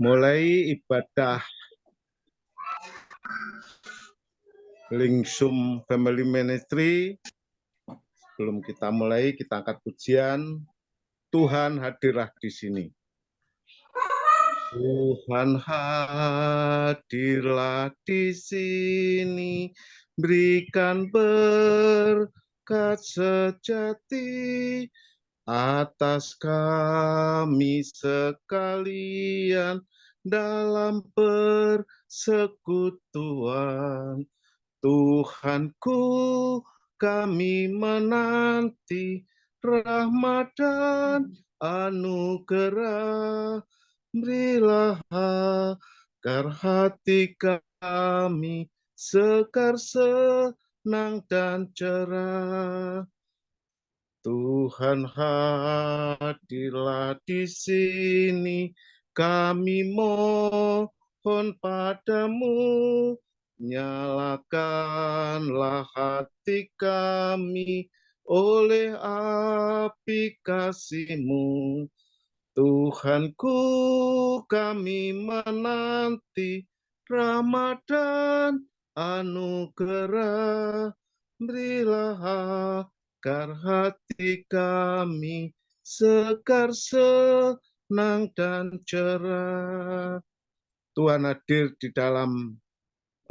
mulai ibadah Lingsum Family Ministry. Sebelum kita mulai, kita angkat pujian. Tuhan hadirlah di sini. Tuhan hadirlah di sini, berikan berkat sejati atas kami sekalian dalam persekutuan. Tuhanku, kami menanti rahmat dan anugerah. Berilah agar hati kami sekar, senang dan cerah. Tuhan hadirlah di sini, kami mohon padamu. Nyalakanlah hati kami oleh api kasih-Mu. Tuhanku, kami menanti rahmat dan anugerah. Berilah agar hati kami sekar, senang dan cerah. Tuhan hadir di dalam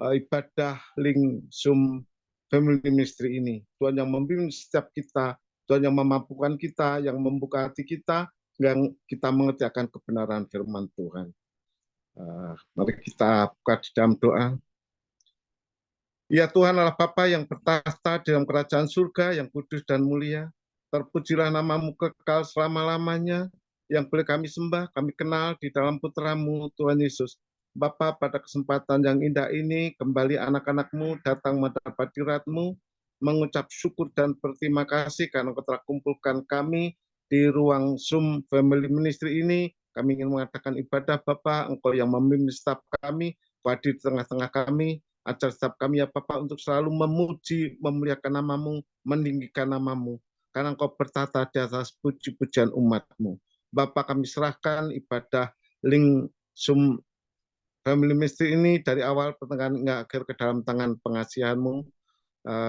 ibadah Lingsum Family Ministry ini. Tuhan yang membimbing setiap kita, Tuhan yang memampukan kita, yang membuka hati kita, yang kita mengerti akan kebenaran firman Tuhan. Mari kita buka di dalam doa. Ya Tuhan Allah Bapa yang bertahta dalam kerajaan surga, yang kudus dan mulia. Terpujilah nama-Mu kekal selama-lamanya, yang boleh kami sembah, kami kenal di dalam putra-Mu, Tuhan Yesus. Bapa, pada kesempatan yang indah ini, kembali anak-anak-Mu datang mendapat hadirat-Mu, mengucap syukur dan berterima kasih karena Engkau telah kumpulkan kami di ruang Zoom Family Ministry ini. Kami ingin mengadakan ibadah, Bapa, Engkau yang memimpin setiap kami, hadir di tengah-tengah kami, ajar setiap kami ya Bapa untuk selalu memuji, memuliakan nama-Mu, meninggikan nama-Mu, karena Engkau bertata di atas puji-pujian umat-Mu. Bapa, kami serahkan ibadah Lingsum Family Ministry ini dari awal pertengahan hingga akhir ke dalam tangan pengasihan-Mu.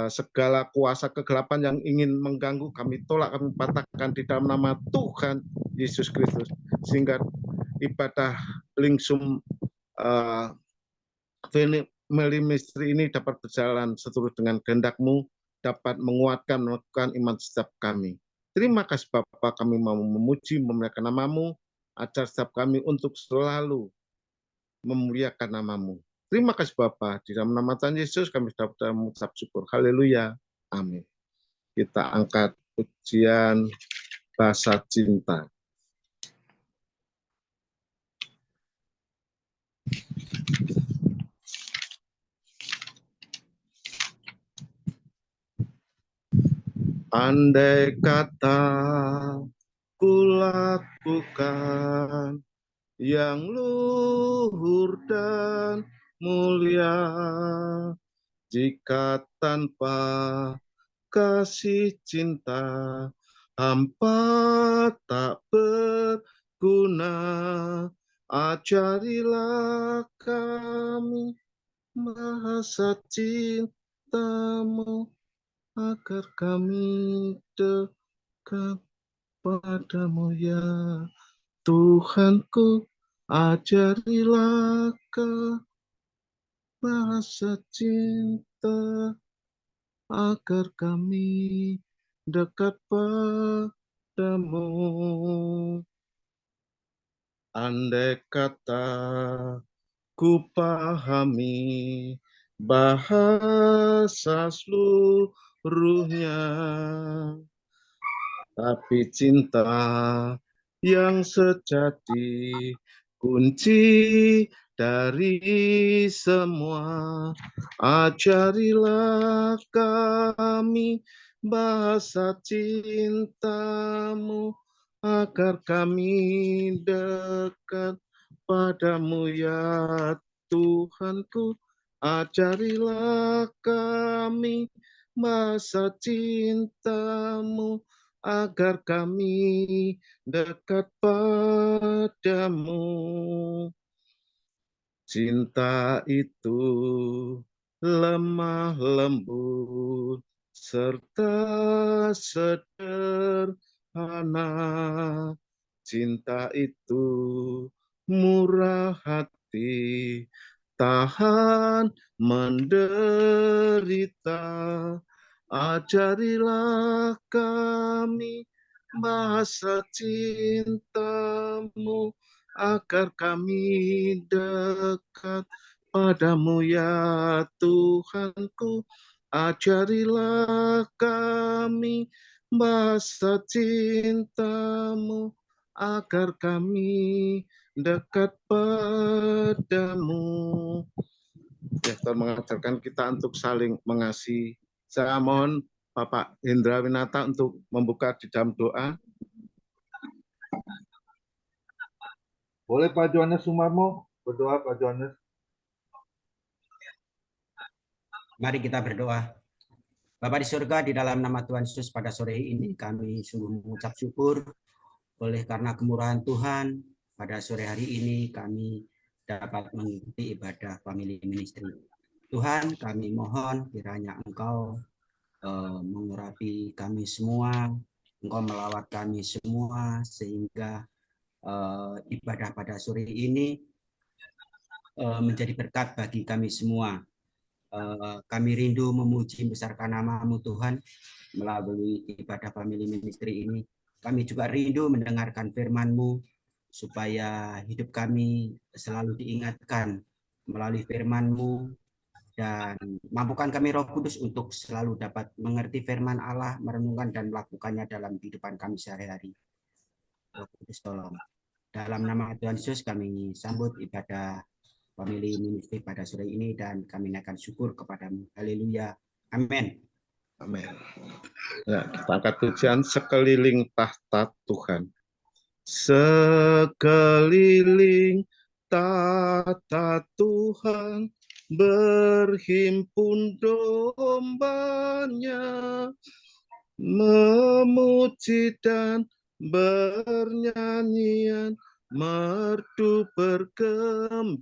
Segala kuasa kegelapan yang ingin mengganggu kami tolak, kami patahkan di dalam nama Tuhan Yesus Kristus, sehingga ibadah Lingsum Family Ministry ini dapat berjalan seturut dengan kehendak-Mu, dapat menguatkan, melakukan iman setiap kami. Terima kasih Bapa, kami mau memuji, memuliakan nama-Mu, ajar setiap kami untuk selalu memuliakan nama-Mu. Terima kasih Bapa, di dalam nama Tuhan Yesus kami sudah mengucap syukur. Haleluya. Amin. Kita angkat pujian Bahasa Cinta. Andai kata ku lakukan yang luhur dan mulia, jika tanpa kasih cinta hampa tak berguna. Ajarilah kami bahasa cinta-Mu, agar kami dekat padamu ya Tuhanku. Ajarilah bahasa cinta, agar kami dekat padamu. Andai kata ku pahami bahasa seluruhnya, tapi cinta yang sejati kunci dari semua. Ajarilah kami bahasa cinta-Mu, agar kami dekat padamu ya Tuhanku. Ajarilah kami bahasa cinta-Mu, agar kami dekat padamu. Cinta itu lemah lembut serta sederhana. Cinta itu murah hati, tahan menderita. Ajarilah kami bahasa cintamu, agar kami dekat padamu ya Tuhanku. Ajarilah kami bahasa cintamu, agar kami dekat padamu. Ya, Tuhan mengajarkan kita untuk saling mengasihi. Saya mohon Bapak Hendra Winata untuk membuka di dalam doa. Boleh Pak Johannes Sumarmo berdoa, Pak Johannes. Mari kita berdoa. Bapa di surga, di dalam nama Tuhan Yesus pada sore ini kami sungguh mengucap syukur oleh karena kemurahan Tuhan. Pada sore hari ini kami dapat mengikuti ibadah family ministry. Tuhan, kami mohon kiranya Engkau mengurapi kami semua, Engkau melawat kami semua, sehingga ibadah pada sore ini menjadi berkat bagi kami semua. Kami rindu memuji besarkan nama-Mu Tuhan melalui ibadah family ministry ini. Kami juga rindu mendengarkan firman-Mu supaya hidup kami selalu diingatkan melalui firman-Mu, dan mampukan kami Roh Kudus untuk selalu dapat mengerti firman Allah, merenungkan dan melakukannya dalam kehidupan kami sehari-hari. Roh Kudus tolong. Dalam nama Tuhan Yesus kami sambut ibadah family ministry pada sore ini dan kami naikkan syukur kepadamu. Haleluya. Amin. Amin. Ya, kita angkat pujian sekeliling tahta Tuhan. Sekeliling tahta Tuhan berhimpun dombanya, memuji dan bernyanyian, merdu bergembira.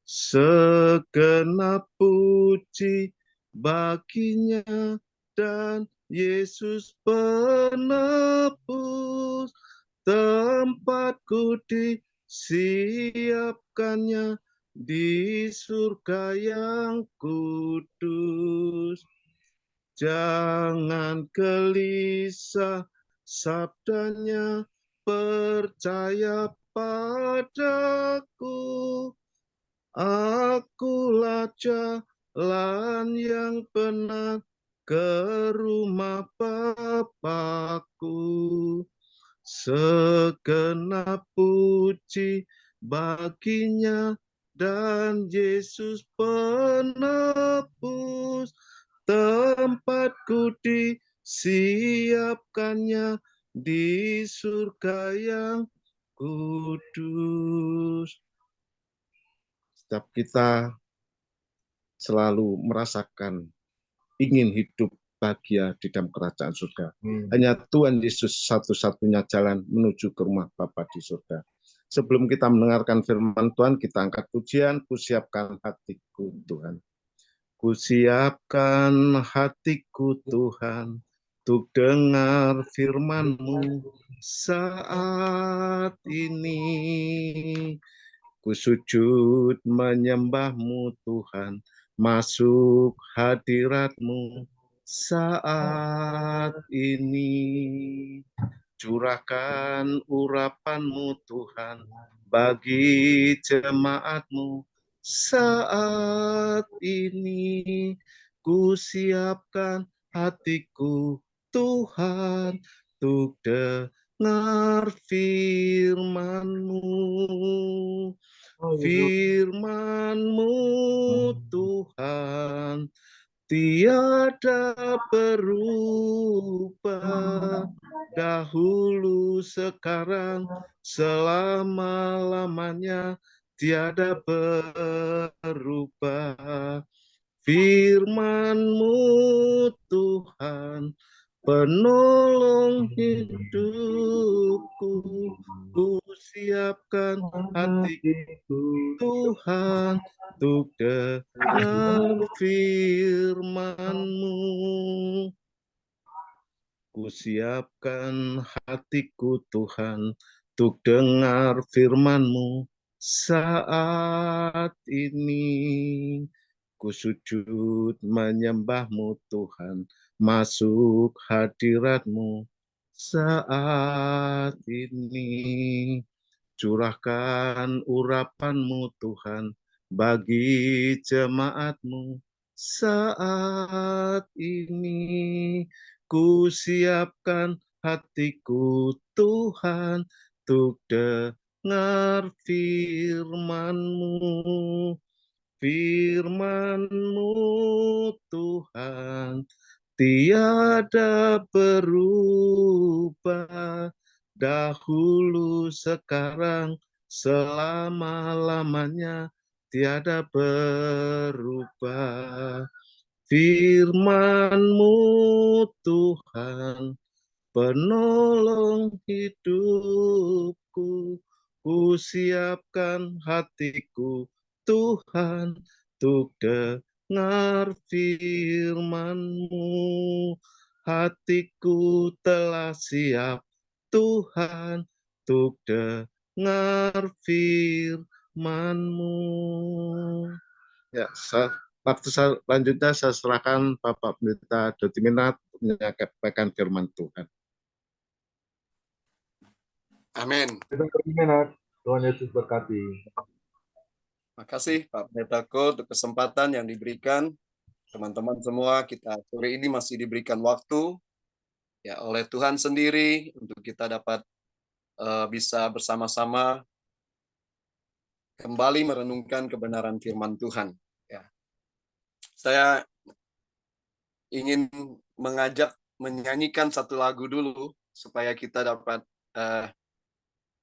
Segenap puji baginya dan Yesus penebus, tempatku disiapkannya di surga yang kudus. Jangan gelisah, sabdanya percaya padaku. Akulah jalan yang benar ke rumah Bapakku. Segenap puji baginya dan Yesus penebus, tempatku disiapkannya di surga yang kudus. Setiap kita selalu merasakan ingin hidup bahagia di dalam kerajaan surga. Hanya Tuhan Yesus satu-satunya jalan menuju ke rumah Bapa di surga. Sebelum kita mendengarkan firman Tuhan, kita angkat pujian, kusiapkan hatiku Tuhan. Kusiapkan hatiku Tuhan, untuk dengar firman-Mu saat ini. Ku sujud menyembah-Mu Tuhan, masuk hadirat-Mu saat ini. Curahkan urapan-Mu Tuhan bagi jemaat-Mu saat ini. Ku siapkan hatiku Tuhan, untuk dengar firman-Mu. Firman-Mu Tuhan tiada berubah, dahulu sekarang selama-lamanya tiada berubah. Firman-Mu Tuhan penolong hidupku, ku siapkan hatiku Tuhan untuk dengar firman-Mu. Ku siapkan hatiku Tuhan untuk dengar firman-Mu saat ini. Ku sujud menyembah-Mu Tuhan, masuk hadirat-Mu saat ini. Curahkan urapan-Mu Tuhan bagi jemaat-Mu saat ini. Ku siapkan hatiku Tuhan untuk dengar firman-Mu. Firman-Mu Tuhan tiada berubah, dahulu sekarang selama-lamanya tiada berubah. Firman-Mu Tuhan, penolong hidupku, ku siapkan hatiku Tuhan untuk dengar firman-Mu. Hatiku telah siap Tuhan untuk dengar firman-Mu. Ya, waktu selanjutnya saya serahkan Bapak Pendeta Dodi Minat menyampaikan firman Tuhan. Amin. Tuhan Yesus berkati. Terima kasih Pak Pendeta Ko untuk kesempatan yang diberikan. Teman-teman semua, kita sore ini masih diberikan waktu ya oleh Tuhan sendiri untuk kita dapat bisa bersama-sama kembali merenungkan kebenaran firman Tuhan. Ya. Saya ingin mengajak menyanyikan satu lagu dulu supaya kita dapat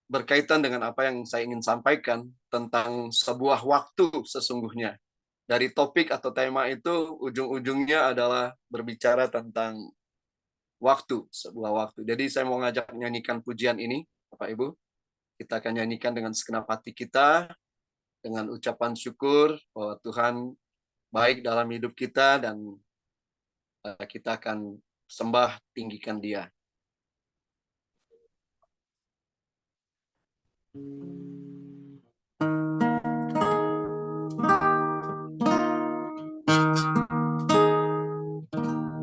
berkaitan dengan apa yang saya ingin sampaikan tentang sebuah waktu sesungguhnya. Dari topik atau tema itu ujung-ujungnya adalah berbicara tentang waktu, sebuah waktu. Jadi saya mau ngajak menyanyikan pujian ini, Bapak Ibu. Kita akan nyanyikan dengan segenap hati kita, dengan ucapan syukur bahwa Tuhan baik dalam hidup kita dan kita akan sembah tinggikan Dia.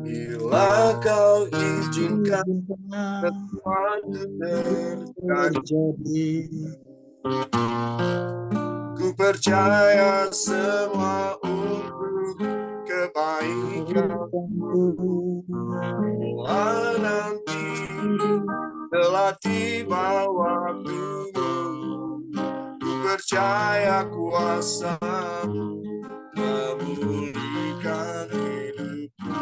Bila kau izinkan sesuatu terjadi, ku percaya semua untuk kebaikan. Bila nanti telah tiba waktumu, ku percaya kuasa-Mu memulihkan hidupku.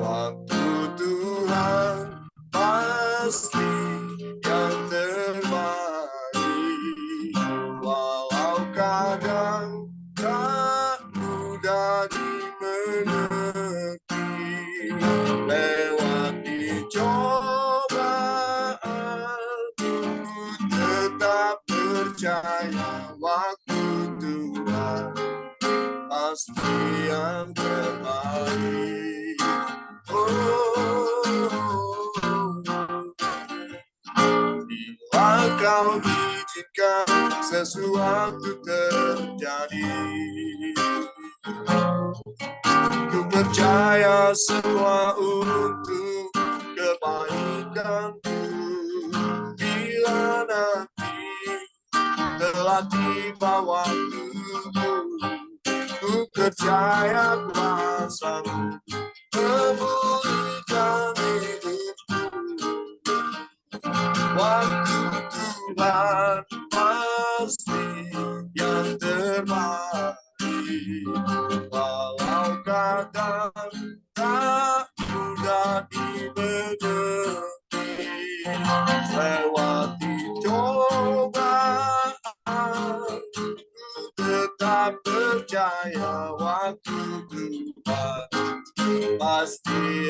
Waktu Tuhan pasti yang terbaik, walau kadang tak mudah dimengerti. Lewati cobaan, ku tetap percaya waktu Tuhan pasti yang terbaik. Bila kau izinkan sesuatu terjadi, ku percaya semua untuk kebaikanku. Bila nanti telah tiba waktumu, ku percaya kuasa-Mu memulihkan hidupku. Waktu Tuhan pasti yang terbaik, walau kadang tak mudah dimengerti. Lewati cobaan, ku tetap percaya waktu Tuhan pasti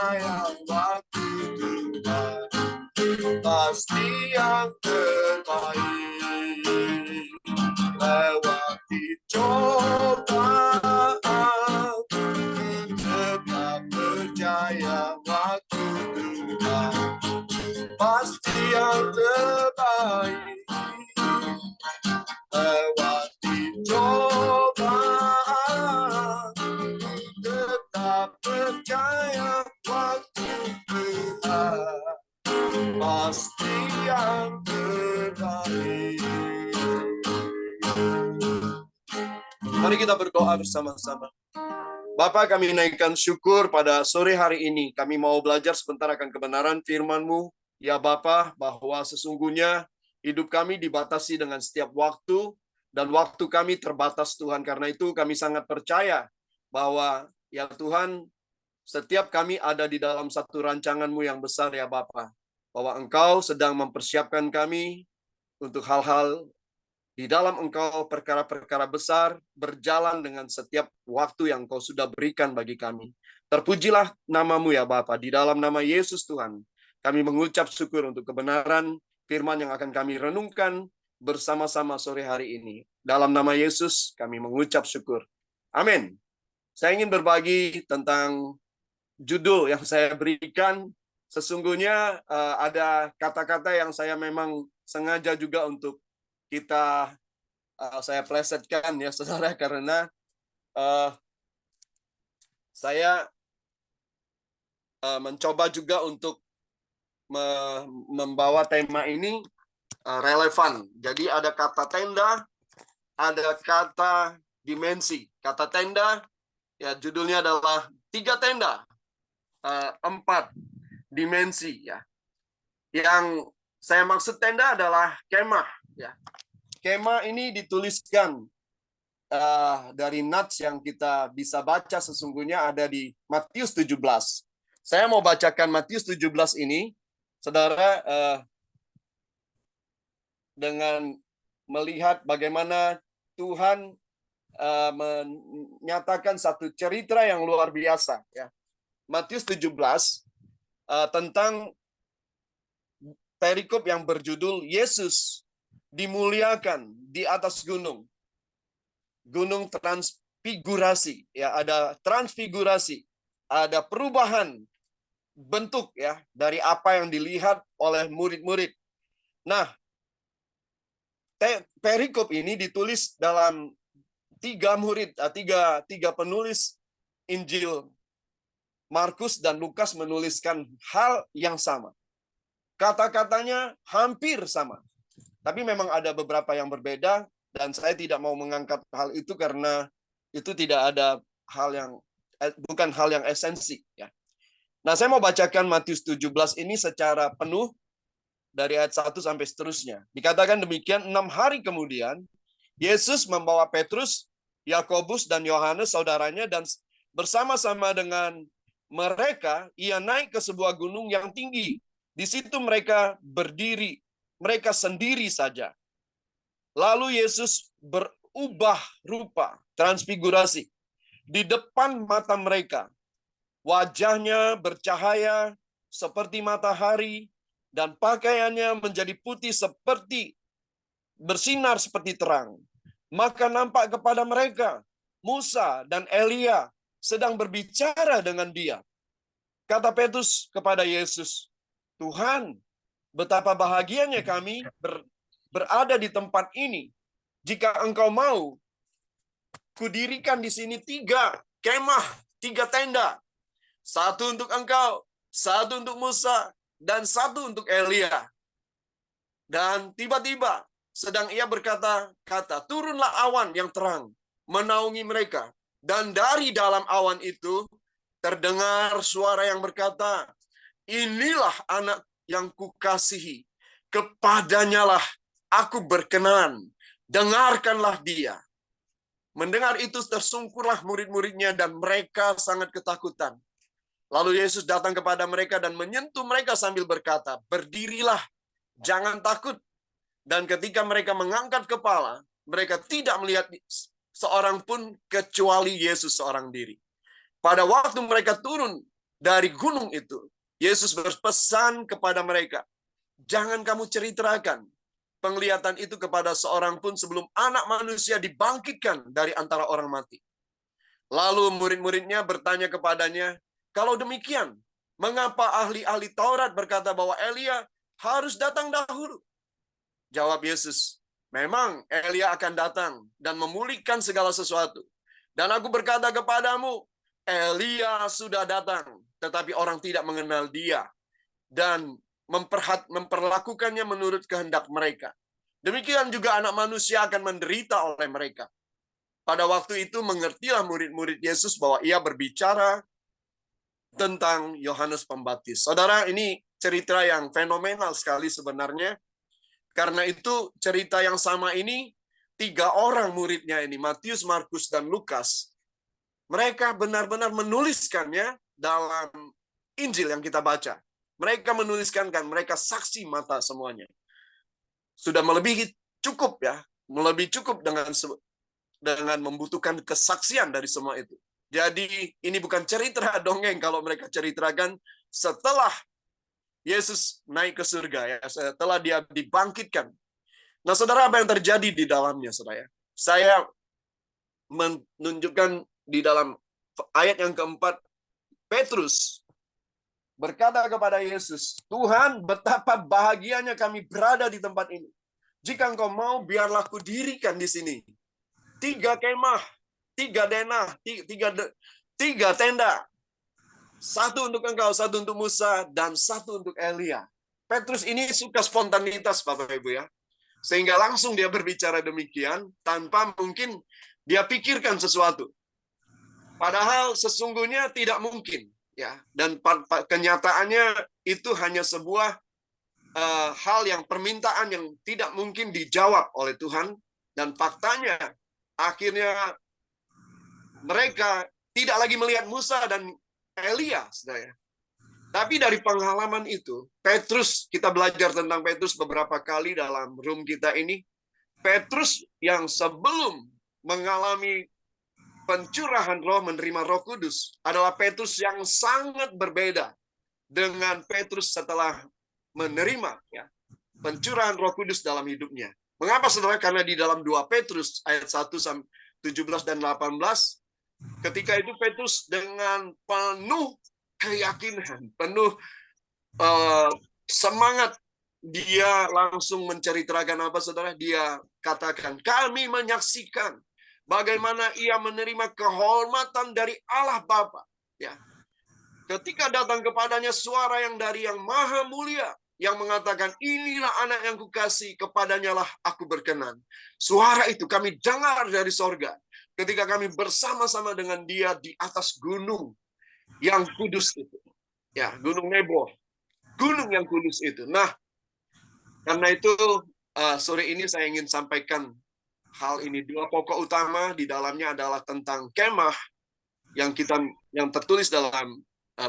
percaya waktu Tuhan pasti yang terbaik. Lewati cobaan, tetap percaya waktu Tuhan pasti yang terbaik. Lewati cobaan, tetap percaya waktu Tuhan pasti yang terbaik. Mari kita berdoa bersama-sama. Bapa, kami naikkan syukur pada sore hari ini. Kami mau belajar sebentar akan kebenaran firman-Mu. Ya Bapa, bahwa sesungguhnya hidup kami dibatasi dengan setiap waktu, dan waktu kami terbatas Tuhan. Karena itu kami sangat percaya bahwa ya Tuhan, setiap kami ada di dalam satu rancangan-Mu yang besar ya Bapa. Bahwa Engkau sedang mempersiapkan kami untuk hal-hal di dalam Engkau, perkara-perkara besar berjalan dengan setiap waktu yang Engkau sudah berikan bagi kami. Terpujilah nama-Mu ya Bapa. Di dalam nama Yesus Tuhan, kami mengucap syukur untuk kebenaran firman yang akan kami renungkan bersama-sama sore hari ini. Dalam nama Yesus kami mengucap syukur. Amin. Saya ingin berbagi tentang judul yang saya berikan. Sesungguhnya ada kata-kata yang saya memang sengaja juga untuk kita saya plesetkan ya saudara, karena saya mencoba juga untuk membawa tema ini relevan. Jadi ada kata tenda, ada kata dimensi. Kata tenda, ya judulnya adalah 3 tenda, 4 dimensi ya. Yang saya maksud tenda adalah kemah ya. Kemah ini dituliskan dari nats yang kita bisa baca sesungguhnya ada di Matius 17. Saya mau bacakan Matius 17 ini, saudara, dengan melihat bagaimana Tuhan menyatakan satu cerita yang luar biasa ya. Matius 17 tentang perikop yang berjudul Yesus dimuliakan di atas gunung. Gunung transfigurasi ya, ada transfigurasi, ada perubahan bentuk ya dari apa yang dilihat oleh murid-murid. Nah, perikop ini ditulis dalam tiga penulis Injil. Markus dan Lukas menuliskan hal yang sama. Kata-katanya hampir sama. Tapi memang ada beberapa yang berbeda, dan saya tidak mau mengangkat hal itu karena itu tidak ada hal yang bukan hal yang esensi ya. Nah, saya mau bacakan Matius 17 ini secara penuh dari ayat 1 sampai seterusnya. Dikatakan demikian, 6 hari kemudian Yesus membawa Petrus, Yakobus dan Yohanes saudaranya, dan bersama-sama dengan mereka ia naik ke sebuah gunung yang tinggi. Di situ mereka berdiri, mereka sendiri saja. Lalu Yesus berubah rupa, transfigurasi, di depan mata mereka. Wajahnya bercahaya seperti matahari, dan pakaiannya menjadi putih seperti bersinar seperti terang. Maka nampak kepada mereka Musa dan Elia sedang berbicara dengan dia. Kata Petrus kepada Yesus, Tuhan, betapa bahagianya kami berada di tempat ini. Jika engkau mau, kudirikan di sini 3 kemah, 3 tenda. 1 untuk engkau, 1 untuk Musa, dan 1 untuk Elia. Dan tiba-tiba sedang ia berkata-kata, turunlah awan yang terang, menaungi mereka. Dan dari dalam awan itu terdengar suara yang berkata, inilah anak yang kukasihi, kepadanyalah aku berkenan, dengarkanlah dia. Mendengar itu tersungkurlah murid-muridnya dan mereka sangat ketakutan. Lalu Yesus datang kepada mereka dan menyentuh mereka sambil berkata, berdirilah, jangan takut. Dan ketika mereka mengangkat kepala, mereka tidak melihat seorang pun kecuali Yesus seorang diri. Pada waktu mereka turun dari gunung itu, Yesus berpesan kepada mereka, jangan kamu ceritakan penglihatan itu kepada seorang pun sebelum Anak Manusia dibangkitkan dari antara orang mati. Lalu murid-muridnya bertanya kepadanya, kalau demikian, mengapa ahli-ahli Taurat berkata bahwa Elia harus datang dahulu? Jawab Yesus, memang Elia akan datang dan memulihkan segala sesuatu. Dan aku berkata kepadamu, Elia sudah datang, tetapi orang tidak mengenal dia dan memperlakukannya menurut kehendak mereka. Demikian juga Anak Manusia akan menderita oleh mereka. Pada waktu itu mengertilah murid-murid Yesus bahwa ia berbicara tentang Yohanes Pembaptis. Saudara, ini cerita yang fenomenal sekali sebenarnya. Karena itu cerita yang sama ini, 3 orang muridnya ini, Matius, Markus, dan Lukas, mereka benar-benar menuliskannya dalam Injil yang kita baca. Mereka menuliskan, mereka saksi mata semuanya. Sudah melebihi cukup ya, melebihi cukup dengan membutuhkan kesaksian dari semua itu. Jadi ini bukan cerita dongeng kalau mereka ceritakan setelah Yesus naik ke surga ya, setelah dia dibangkitkan. Nah, saudara, apa yang terjadi di dalamnya, saudara? Saya menunjukkan di dalam ayat yang keempat, Petrus berkata kepada Yesus, Tuhan, betapa bahagianya kami berada di tempat ini. Jika engkau mau, biarlah kudirikan di sini 3 kemah, 3 denah, 3 tenda. 1 untuk engkau, 1 untuk Musa, dan 1 untuk Elia. Petrus ini suka spontanitas, Bapak Ibu ya. Sehingga langsung dia berbicara demikian, tanpa mungkin dia pikirkan sesuatu. Padahal sesungguhnya tidak mungkin. Ya, dan kenyataannya itu hanya sebuah hal yang permintaan yang tidak mungkin dijawab oleh Tuhan. Dan faktanya, akhirnya mereka tidak lagi melihat Musa dan Elia, saudara. Tapi dari pengalaman itu, Petrus, kita belajar tentang Petrus beberapa kali dalam room kita ini. Petrus yang sebelum mengalami pencurahan roh, menerima Roh Kudus, adalah Petrus yang sangat berbeda dengan Petrus setelah menerima ya, pencurahan Roh Kudus dalam hidupnya. Mengapa, saudara? Karena di dalam 2 Petrus ayat 1-17 dan 18, ketika itu Petrus dengan penuh keyakinan, penuh semangat, dia langsung menceritakan apa, saudara? Dia katakan, kami menyaksikan bagaimana ia menerima kehormatan dari Allah Bapa. Ya. Ketika datang kepadanya suara yang dari Yang Maha Mulia, yang mengatakan, inilah anak yang kukasihi, kepadanya lah aku berkenan. Suara itu kami dengar dari sorga, ketika kami bersama-sama dengan dia di atas gunung yang kudus itu. Ya, Gunung Nebo. Gunung yang kudus itu. Nah, karena itu sore ini saya ingin sampaikan hal ini. 2 pokok utama di dalamnya adalah tentang kemah yang tertulis dalam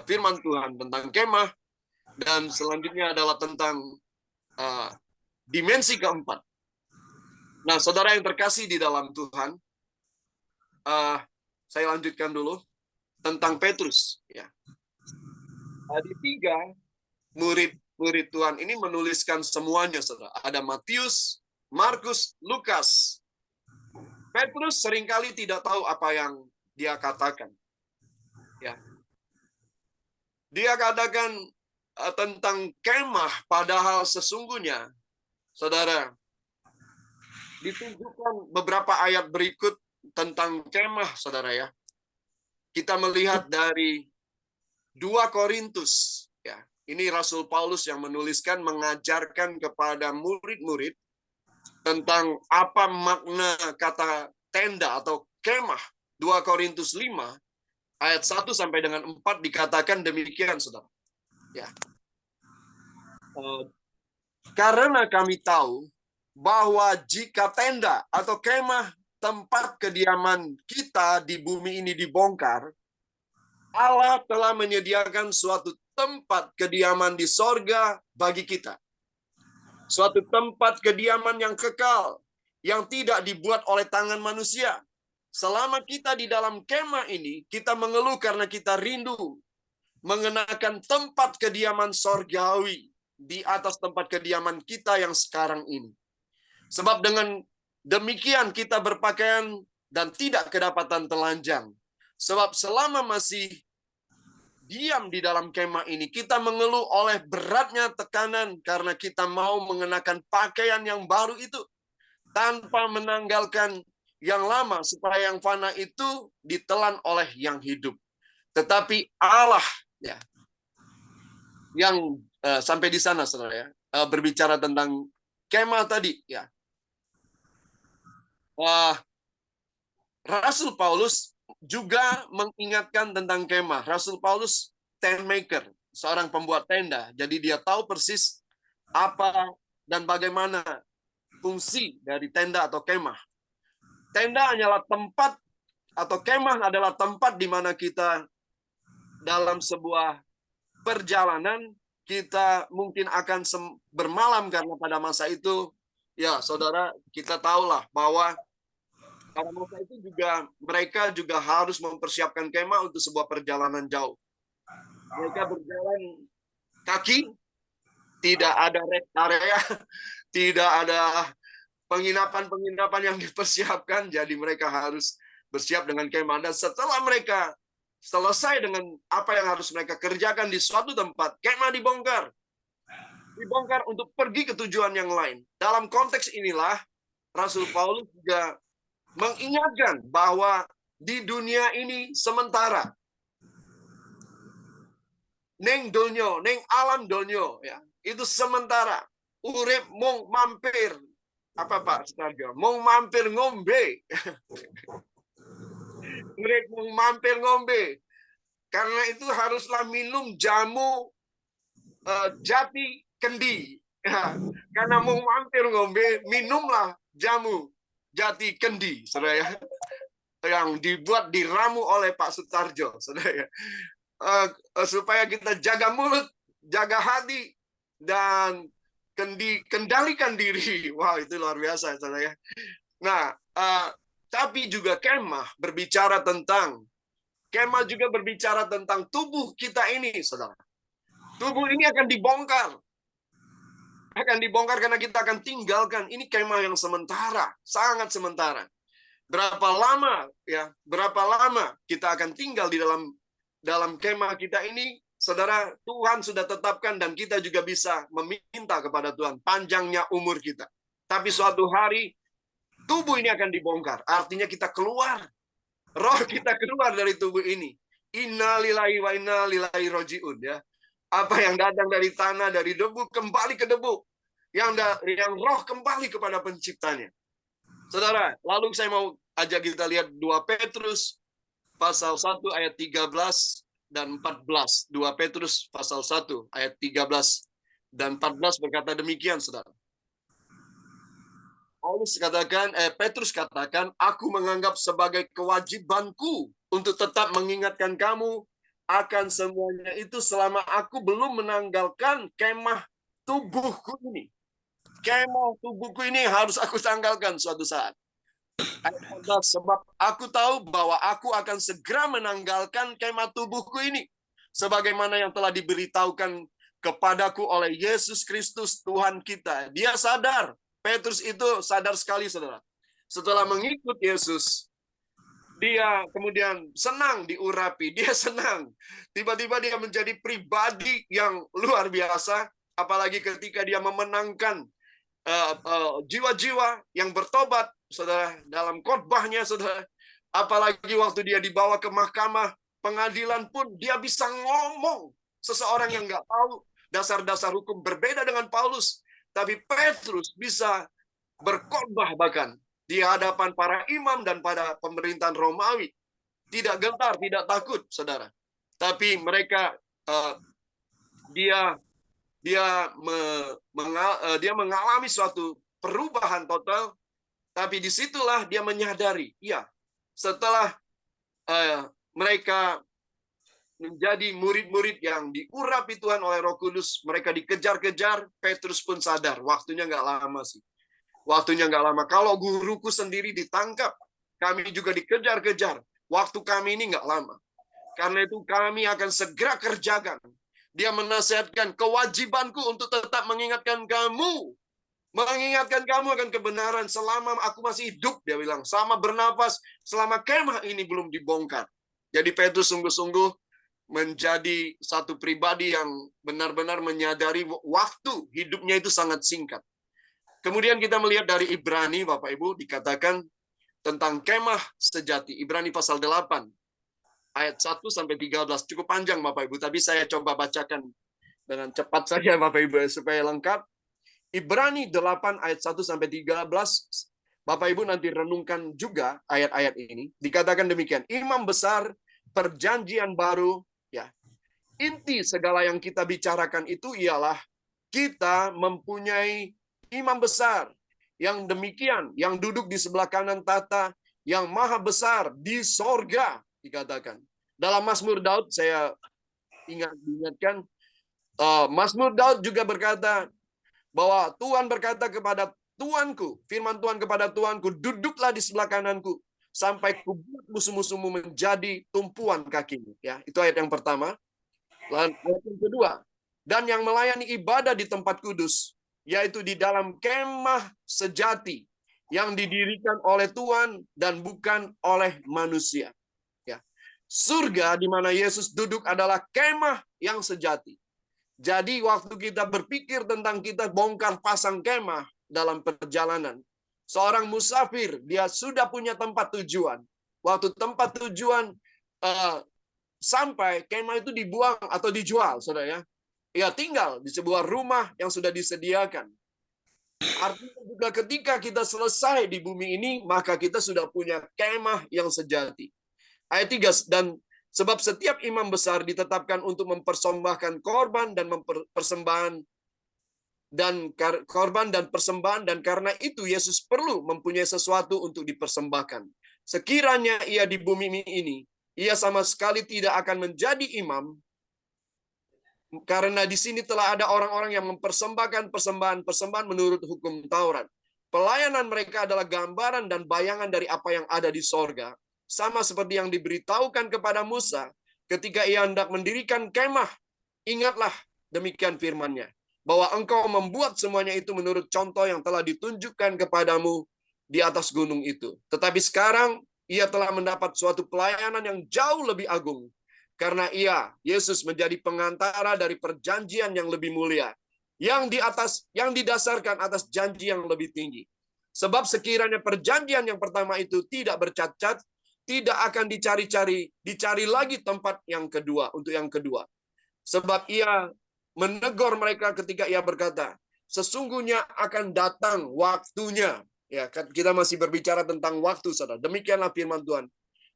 firman Tuhan tentang kemah, dan selanjutnya adalah tentang dimensi keempat. Nah, saudara yang terkasih di dalam Tuhan, saya lanjutkan dulu tentang Petrus. Ya. Ada 3 murid Tuhan ini menuliskan semuanya, saudara. Ada Matius, Markus, Lukas. Petrus seringkali tidak tahu apa yang dia katakan. Ya. Dia katakan tentang kemah, padahal sesungguhnya, saudara, ditunjukkan beberapa ayat berikut tentang kemah, saudara ya. Kita melihat dari 2 Korintus, ya. Ini Rasul Paulus yang menuliskan, mengajarkan kepada murid-murid tentang apa makna kata tenda atau kemah. 2 Korintus 5 ayat 1 sampai dengan 4 dikatakan demikian, saudara. Ya. Karena kami tahu bahwa jika tenda atau kemah tempat kediaman kita di bumi ini dibongkar, Allah telah menyediakan suatu tempat kediaman di sorga bagi kita. Suatu tempat kediaman yang kekal, yang tidak dibuat oleh tangan manusia. Selama kita di dalam kemah ini, kita mengeluh karena kita rindu mengenakan tempat kediaman sorgawi di atas tempat kediaman kita yang sekarang ini. Sebab dengan demikian kita berpakaian dan tidak kedapatan telanjang. Sebab selama masih diam di dalam kemah ini, kita mengeluh oleh beratnya tekanan karena kita mau mengenakan pakaian yang baru itu tanpa menanggalkan yang lama supaya yang fana itu ditelan oleh yang hidup. Tetapi Allah ya yang sampai di sana saudara ya, berbicara tentang kemah tadi ya. Rasul Paulus juga mengingatkan tentang kemah. Rasul Paulus tent maker, seorang pembuat tenda. Jadi dia tahu persis apa dan bagaimana fungsi dari tenda atau kemah. Tenda hanyalah tempat atau kemah adalah tempat di mana kita dalam sebuah perjalanan kita mungkin akan bermalam karena pada masa itu ya saudara kita tahulah bahwa pada masa itu juga mereka juga harus mempersiapkan kemah untuk sebuah perjalanan jauh. Mereka berjalan kaki, tidak ada rest area, tidak ada penginapan-penginapan yang dipersiapkan, jadi mereka harus bersiap dengan kemah. Dan setelah mereka selesai dengan apa yang harus mereka kerjakan di suatu tempat, kemah dibongkar. Dibongkar untuk pergi ke tujuan yang lain. Dalam konteks inilah, Rasul Paulus juga mengingatkan bahwa di dunia ini sementara. Neng donyo, neng alam donyo, ya itu sementara. Urip mong mampir, apa Pak Sutarjo? Mong mampir ngombe. Urip mong mampir ngombe. Karena itu haruslah minum jamu jati kendi. Ya, karena mau mampir ngombe, minumlah jamu jati kendi, saudara ya, yang dibuat diramu oleh Pak Sutarjo, saudara ya. Supaya kita jaga mulut, jaga hati, dan kendalikan diri. Wow, itu luar biasa, saudara ya. Nah, tapi juga kemah juga berbicara tentang tubuh kita ini, saudara. Tubuh ini akan dibongkar. Akan dibongkar karena kita akan tinggalkan. Ini kemah yang sementara, sangat sementara. Berapa lama kita akan tinggal di dalam kemah kita ini, saudara, Tuhan sudah tetapkan dan kita juga bisa meminta kepada Tuhan panjangnya umur kita. Tapi suatu hari tubuh ini akan dibongkar. Artinya kita keluar. Roh kita keluar dari tubuh ini. Inna lillahi wa inna ilaihi raji'un ya. Apa yang datang dari tanah, dari debu, kembali ke debu. Yang roh kembali kepada penciptanya. Saudara, lalu saya mau ajak kita lihat 2 Petrus pasal 1 ayat 13 dan 14. 2 Petrus pasal 1 ayat 13 dan 14 berkata demikian, saudara. Petrus katakan, aku menganggap sebagai kewajibanku untuk tetap mengingatkan kamu akan semuanya itu selama aku belum menanggalkan kemah tubuhku ini. Kemah tubuhku ini harus aku tanggalkan suatu saat. Sebab aku tahu bahwa aku akan segera menanggalkan kemah tubuhku ini. Sebagaimana yang telah diberitahukan kepadaku oleh Yesus Kristus Tuhan kita. Dia sadar. Petrus itu sadar sekali, saudara. Setelah mengikut Yesus, dia kemudian senang diurapi, dia senang. Tiba-tiba dia menjadi pribadi yang luar biasa, apalagi ketika dia memenangkan jiwa-jiwa yang bertobat, saudara, dalam khotbahnya, saudara. Apalagi waktu dia dibawa ke mahkamah pengadilan pun dia bisa ngomong. Seseorang yang nggak tahu dasar-dasar hukum berbeda dengan Paulus, tapi Petrus bisa berkhotbah bahkan di hadapan para imam dan pada pemerintahan Romawi. Tidak gentar, tidak takut, saudara. Tapi mereka, dia mengalami suatu perubahan total. Tapi disitulah dia menyadari, ya, setelah mereka menjadi murid-murid yang diurapi Tuhan oleh Roh Kudus, mereka dikejar-kejar, Petrus pun sadar, waktunya nggak lama sih. Waktunya nggak lama. Kalau guruku sendiri ditangkap, kami juga dikejar-kejar. Waktu kami ini nggak lama. Karena itu kami akan segera kerjakan. Dia menasihatkan kewajibanku untuk tetap mengingatkan kamu. Mengingatkan kamu akan kebenaran selama aku masih hidup, dia bilang. Selama bernapas, selama kemah ini belum dibongkar. Jadi Petrus sungguh-sungguh menjadi satu pribadi yang benar-benar menyadari waktu hidupnya itu sangat singkat. Kemudian kita melihat dari Ibrani, Bapak Ibu, dikatakan tentang kemah sejati. Ibrani pasal 8, ayat 1-13. Cukup panjang, Bapak Ibu, tapi saya coba bacakan dengan cepat saja, Bapak Ibu, supaya lengkap. Ibrani 8 ayat 1-13. Bapak Ibu nanti renungkan juga ayat-ayat ini. Dikatakan demikian, imam besar perjanjian baru, ya. Inti segala yang kita bicarakan itu ialah kita mempunyai imam besar yang demikian, yang duduk di sebelah kanan tata, yang maha besar di sorga, dikatakan. Dalam Mazmur Daud, saya ingatkan, Mazmur Daud juga berkata, bahwa Tuhan berkata kepada Tuanku, firman Tuhan kepada Tuanku, duduklah di sebelah kananku, sampai kubuat musuh-musuhmu menjadi tumpuan kakimu. Ya, itu ayat yang pertama. Lalu ayat yang kedua, dan yang melayani ibadah di tempat kudus, yaitu di dalam kemah sejati, yang didirikan oleh Tuhan dan bukan oleh manusia. Ya. Surga di mana Yesus duduk adalah kemah yang sejati. Jadi waktu kita berpikir tentang kita bongkar pasang kemah dalam perjalanan, seorang musafir, dia sudah punya tempat tujuan. Waktu tempat tujuan sampai, kemah itu dibuang atau dijual, saudara ya. Ya tinggal di sebuah rumah yang sudah disediakan. Artinya juga ketika kita selesai di bumi ini, maka kita sudah punya kemah yang sejati. Ayat 3, dan sebab setiap imam besar ditetapkan untuk mempersembahkan korban dan persembahan, dan karena itu Yesus perlu mempunyai sesuatu untuk dipersembahkan. Sekiranya ia di bumi ini, ia sama sekali tidak akan menjadi imam, karena di sini telah ada orang-orang yang mempersembahkan persembahan menurut hukum Taurat. Pelayanan mereka adalah gambaran dan bayangan dari apa yang ada di sorga. Sama seperti yang diberitahukan kepada Musa ketika ia hendak mendirikan kemah. Ingatlah demikian firman-Nya, bahwa engkau membuat semuanya itu menurut contoh yang telah ditunjukkan kepadamu di atas gunung itu. Tetapi sekarang ia telah mendapat suatu pelayanan yang jauh lebih agung. Karena Yesus menjadi pengantara dari perjanjian yang lebih mulia. Yang didasarkan atas janji yang lebih tinggi. Sebab sekiranya perjanjian yang pertama itu tidak bercacat, tidak akan dicari lagi tempat yang kedua, untuk yang kedua. Sebab ia menegur mereka ketika ia berkata, sesungguhnya akan datang waktunya. Ya, kita masih berbicara tentang waktu, saudara. Demikianlah firman Tuhan.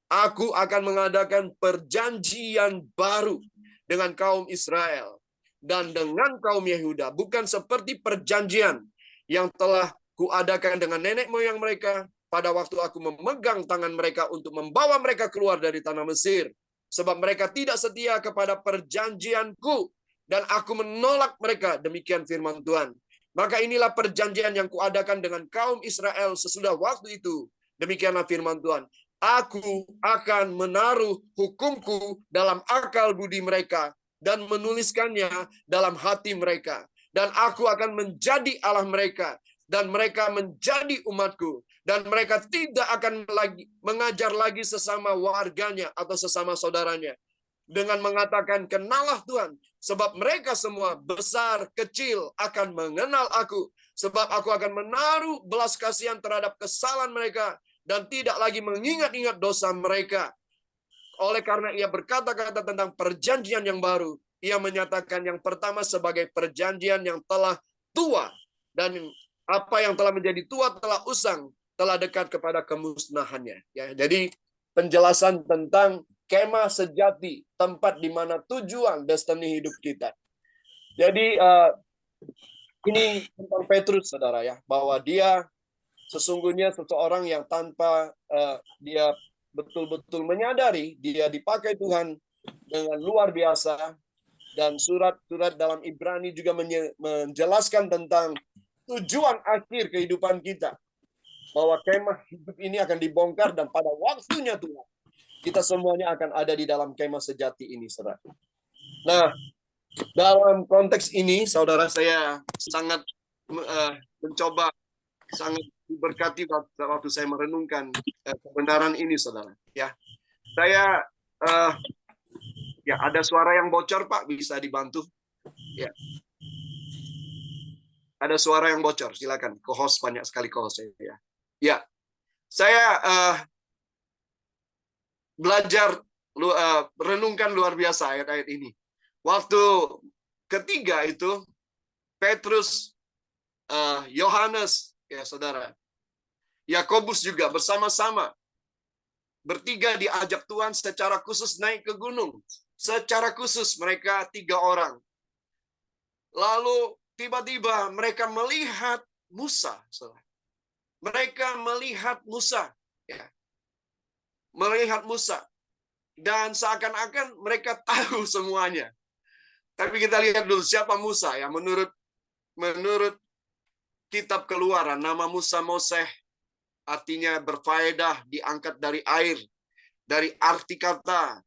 Aku akan mengadakan perjanjian baru dengan kaum Israel dan dengan kaum Yehuda, bukan seperti perjanjian yang telah kuadakan dengan nenek moyang mereka pada waktu aku memegang tangan mereka untuk membawa mereka keluar dari tanah Mesir. Sebab mereka tidak setia kepada perjanjianku, dan aku menolak mereka, demikian firman Tuhan. Maka inilah perjanjian yang kuadakan dengan kaum Israel sesudah waktu itu. Demikianlah firman Tuhan. Aku akan menaruh hukumku dalam akal budi mereka, dan menuliskannya dalam hati mereka. Dan aku akan menjadi Allah mereka, dan mereka menjadi umatku. Dan mereka tidak akan lagi mengajar lagi sesama warganya atau sesama saudaranya dengan mengatakan, kenalah Tuhan, sebab mereka semua besar kecil akan mengenal aku, sebab aku akan menaruh belas kasihan terhadap kesalahan mereka dan tidak lagi mengingat-ingat dosa mereka. Oleh karena ia berkata-kata tentang perjanjian yang baru, ia menyatakan yang pertama sebagai perjanjian yang telah tua, dan apa yang telah menjadi tua telah usang, telah dekat kepada kemusnahannya. Ya, jadi penjelasan tentang kemah sejati, tempat di mana tujuan destiny hidup kita. Jadi ini tentang Petrus, saudara ya, bahwa dia sesungguhnya seseorang yang tanpa dia betul-betul menyadari dia dipakai Tuhan dengan luar biasa. Dan surat-surat dalam Ibrani juga menjelaskan tentang tujuan akhir kehidupan kita, bahwa kemah hidup ini akan dibongkar dan pada waktunya Tuhan Kita semuanya akan ada di dalam kemah sejati ini, saudara. Nah, dalam konteks ini, saudara, saya sangat mencoba, sangat diberkati waktu saya merenungkan kebenaran ini, saudara. Ya, saya ya ada suara yang bocor, Pak, bisa dibantu? Ya, ada suara yang bocor, silakan. Co-host banyak sekali co-host ya. Ya, saya belajar renungkan luar biasa ayat-ayat ini. Waktu ketiga itu Petrus, Yohanes, ya saudara, Yakobus juga bersama-sama bertiga diajak Tuhan secara khusus naik ke gunung. Secara khusus mereka 3 orang. Lalu tiba-tiba mereka melihat Musa. Mereka melihat Musa. Ya. Melihat Musa. Dan seakan-akan mereka tahu semuanya. Tapi kita lihat dulu siapa Musa ya. Menurut kitab Keluaran, nama Musa Moseh artinya berfaedah, diangkat dari air. Dari arti kata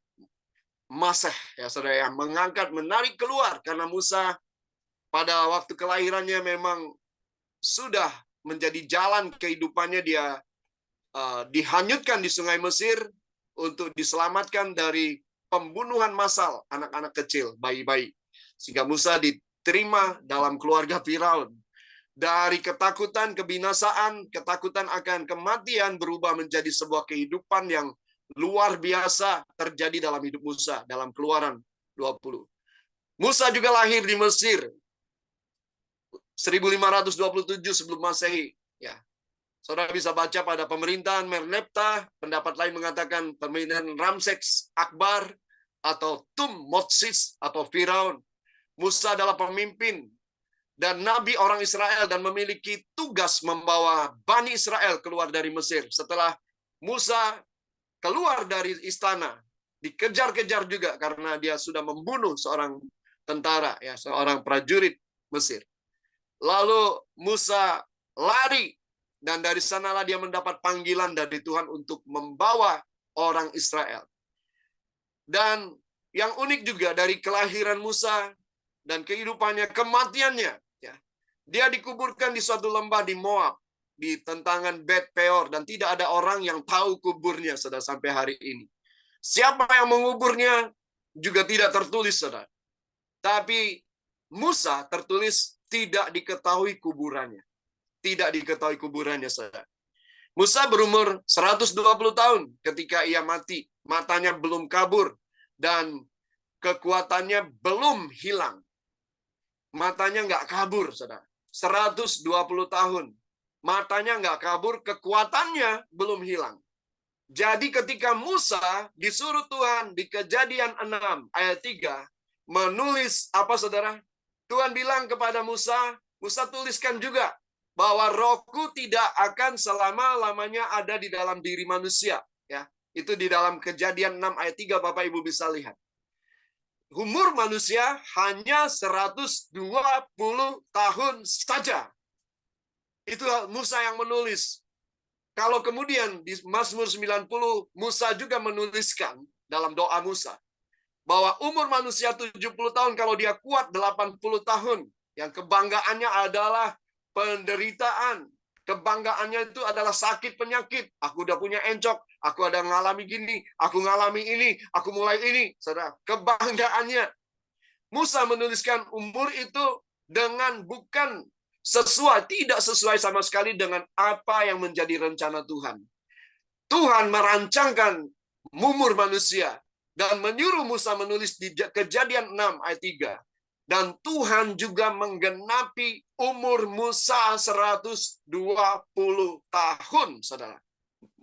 maseh ya saudara, yang mengangkat, menarik keluar. Karena Musa pada waktu kelahirannya memang sudah menjadi jalan kehidupannya. Dia dihanyutkan di Sungai Mesir untuk diselamatkan dari pembunuhan massal anak-anak kecil, bayi-bayi. Sehingga Musa diterima dalam keluarga Firaun. Dari ketakutan kebinasaan, ketakutan akan kematian berubah menjadi sebuah kehidupan yang luar biasa terjadi dalam hidup Musa dalam Keluaran 20. Musa juga lahir di Mesir 1527 sebelum Masehi. Ya. Saudara bisa baca pada pemerintahan Merneptah, pendapat lain mengatakan pemerintahan Ramses Akbar atau Tum-Motsis atau Firaun. Musa adalah pemimpin dan nabi orang Israel dan memiliki tugas membawa Bani Israel keluar dari Mesir. Setelah Musa keluar dari istana, dikejar-kejar juga karena dia sudah membunuh seorang tentara, ya, seorang prajurit Mesir. Lalu Musa lari dan dari sanalah dia mendapat panggilan dari Tuhan untuk membawa orang Israel. Dan yang unik juga dari kelahiran Musa dan kehidupannya, kematiannya, ya. Dia dikuburkan di suatu lembah di Moab, di tentangan Bet Peor, dan tidak ada orang yang tahu kuburnya sudah sampai hari ini. Siapa yang menguburnya juga tidak tertulis, saudara. Tapi Musa tertulis tidak diketahui kuburannya. Tidak diketahui kuburannya, saudara. Musa berumur 120 tahun ketika ia mati. Matanya belum kabur dan kekuatannya belum hilang. Matanya nggak kabur, saudara. 120 tahun. Matanya nggak kabur, kekuatannya belum hilang. Jadi ketika Musa disuruh Tuhan di Kejadian 6 ayat 3 menulis apa, saudara? Tuhan bilang kepada Musa, Musa tuliskan juga bahwa rohku tidak akan selama-lamanya ada di dalam diri manusia. Ya, itu di dalam Kejadian 6 ayat 3 Bapak Ibu bisa lihat. Umur manusia hanya 120 tahun saja. Itu Musa yang menulis. Kalau kemudian di Mazmur 90, Musa juga menuliskan dalam doa Musa, bahwa umur manusia 70 tahun kalau dia kuat 80 tahun. Yang kebanggaannya adalah penderitaan. Kebanggaannya itu adalah sakit penyakit. Aku udah punya encok, aku ada ngalami gini, aku ngalami ini, aku mulai ini. Saudara, kebanggaannya. Musa menuliskan umur itu dengan bukan sesuai, tidak sesuai sama sekali dengan apa yang menjadi rencana Tuhan. Tuhan merancangkan umur manusia dan menyuruh Musa menulis di Kejadian 6 ayat 3. Dan Tuhan juga menggenapi umur Musa 120 tahun, saudara.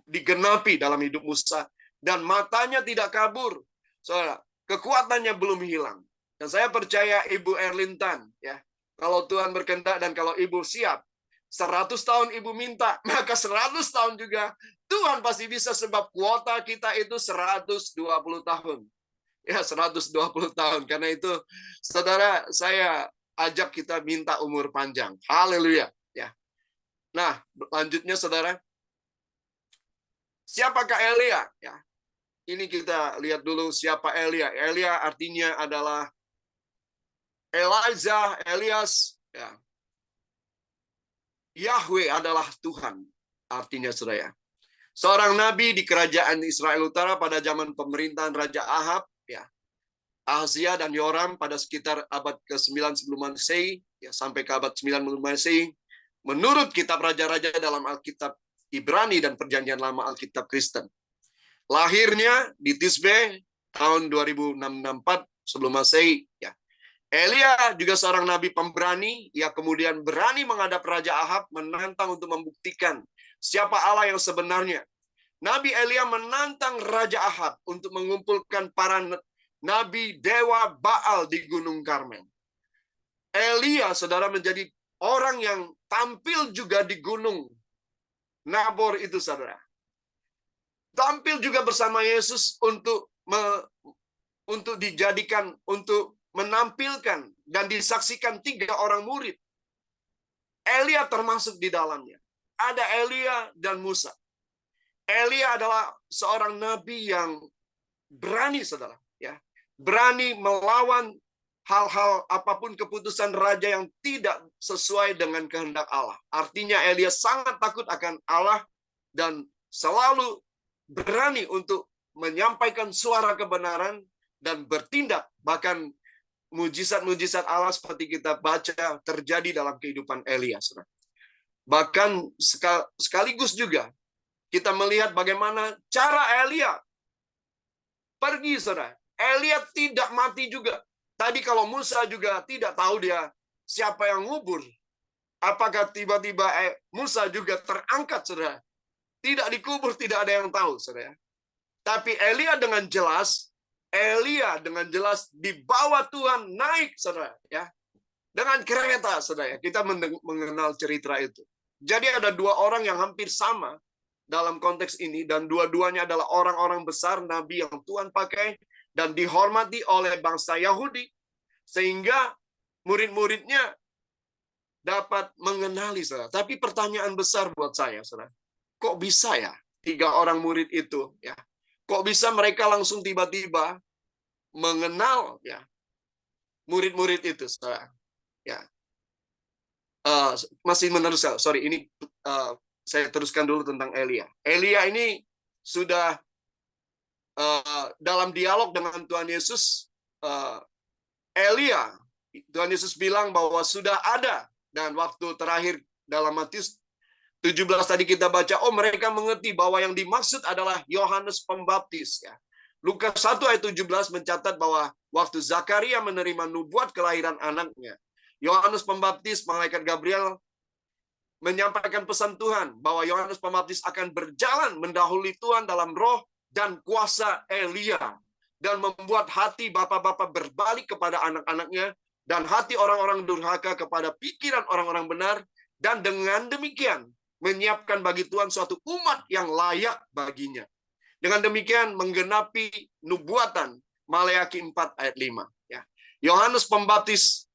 Digenapi dalam hidup Musa. Dan matanya tidak kabur. Saudara, kekuatannya belum hilang. Dan saya percaya Ibu Erlintan, ya, kalau Tuhan berkehendak dan kalau Ibu siap, 100 tahun Ibu minta, maka 100 tahun juga Tuhan pasti bisa, sebab kuota kita itu 120 tahun. Ya, 120 tahun. Karena itu, saudara, saya ajak kita minta umur panjang. Haleluya. Ya. Nah, lanjutnya, saudara. Siapakah Elia? Ya. ini kita lihat dulu siapa Elia. Elia artinya adalah Elijah, Elias, ya. Yahweh adalah Tuhan, artinya saudara. Seorang nabi di kerajaan Israel Utara pada zaman pemerintahan Raja Ahab, ya. Ahazia dan Yoram pada sekitar abad ke-9 sebelum Masehi, ya, sampai ke abad 9 sebelum Masehi. Menurut kitab raja-raja dalam Alkitab Ibrani dan Perjanjian Lama Alkitab Kristen. Lahirnya di Tisbe tahun 2664 sebelum Masehi, ya. Elia juga seorang nabi pemberani, ia kemudian berani menghadap Raja Ahab menantang untuk membuktikan siapa Allah yang sebenarnya. Nabi Elia menantang Raja Ahab untuk mengumpulkan para nabi dewa Baal di Gunung Karmel. Elia, saudara, menjadi orang yang tampil juga di Gunung Nabor itu, saudara. Tampil juga bersama Yesus untuk dijadikan, untuk menampilkan dan disaksikan 3 orang murid. Elia termasuk di dalamnya. Ada Elia dan Musa. Elia adalah seorang nabi yang berani, saudara, ya. Berani melawan hal-hal apapun keputusan raja yang tidak sesuai dengan kehendak Allah. Artinya Elia sangat takut akan Allah dan selalu berani untuk menyampaikan suara kebenaran dan bertindak. Bahkan mujizat-mujizat Allah seperti kita baca terjadi dalam kehidupan Elia. Bahkan sekaligus juga kita melihat bagaimana cara Elia pergi, saudara. Elia tidak mati juga. Tadi kalau Musa juga tidak tahu dia siapa yang ngubur. Apakah tiba-tiba Musa juga terangkat, saudara? Tidak dikubur, tidak ada yang tahu, saudara. Tapi Elia dengan jelas dibawa Tuhan naik, saudara, ya, dengan kereta, saudara. Kita mengenal cerita itu. Jadi ada 2 orang yang hampir sama dalam konteks ini, dan dua-duanya adalah orang-orang besar nabi yang Tuhan pakai dan dihormati oleh bangsa Yahudi, sehingga murid-muridnya dapat mengenali, saudara. Tapi pertanyaan besar buat saya, saudara, kok bisa ya 3 orang murid itu, ya, kok bisa mereka langsung tiba-tiba mengenal, ya, murid-murid itu, saudara, ya. Masih meneruskan, sorry, ini saya teruskan dulu tentang Elia. Elia ini sudah dalam dialog dengan Tuhan Yesus. Elia, Tuhan Yesus bilang bahwa sudah ada, dan waktu terakhir dalam Matius 17 tadi kita baca, mereka mengerti bahwa yang dimaksud adalah Yohanes Pembaptis, ya. Lukas 1 ayat 17 mencatat bahwa waktu Zakaria menerima nubuat kelahiran anaknya, Yohanes Pembaptis, malaikat Gabriel menyampaikan pesan Tuhan bahwa Yohanes Pembaptis akan berjalan mendahului Tuhan dalam roh dan kuasa Elia, dan membuat hati bapak-bapak berbalik kepada anak-anaknya, dan hati orang-orang durhaka kepada pikiran orang-orang benar, dan dengan demikian menyiapkan bagi Tuhan suatu umat yang layak baginya. Dengan demikian menggenapi nubuatan Maleakhi 4 ayat 5. Ya. Yohanes Pembaptis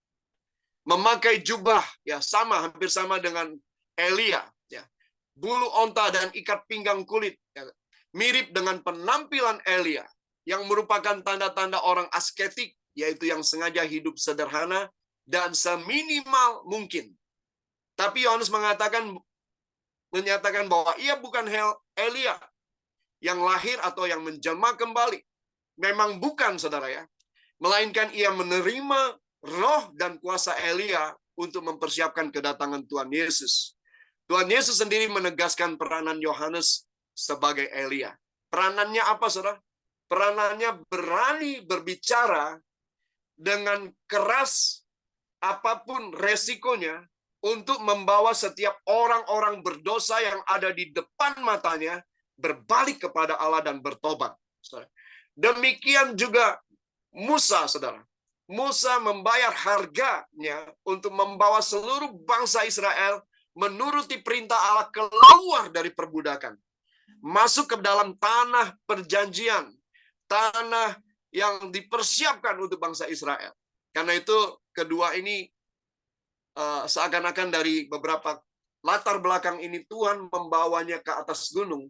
memakai jubah, ya, hampir sama dengan Elia, ya. Bulu onta dan ikat pinggang kulit, ya, mirip dengan penampilan Elia, yang merupakan tanda-tanda orang asketik, yaitu yang sengaja hidup sederhana dan seminimal mungkin. Tapi Yohanes menyatakan bahwa ia bukan Elia yang lahir atau yang menjelma kembali. Memang bukan, saudara, ya. Melainkan ia menerima roh dan kuasa Elia untuk mempersiapkan kedatangan Tuhan Yesus. Tuhan Yesus sendiri menegaskan peranan Yohanes sebagai Elia. Peranannya apa, saudara? Peranannya berani berbicara dengan keras apapun resikonya untuk membawa setiap orang-orang berdosa yang ada di depan matanya berbalik kepada Allah dan bertobat. Demikian juga Musa, saudara. Musa membayar harganya untuk membawa seluruh bangsa Israel menuruti perintah Allah keluar dari perbudakan, masuk ke dalam tanah perjanjian, tanah yang dipersiapkan untuk bangsa Israel. Karena itu kedua ini seakan-akan dari beberapa latar belakang ini Tuhan membawanya ke atas gunung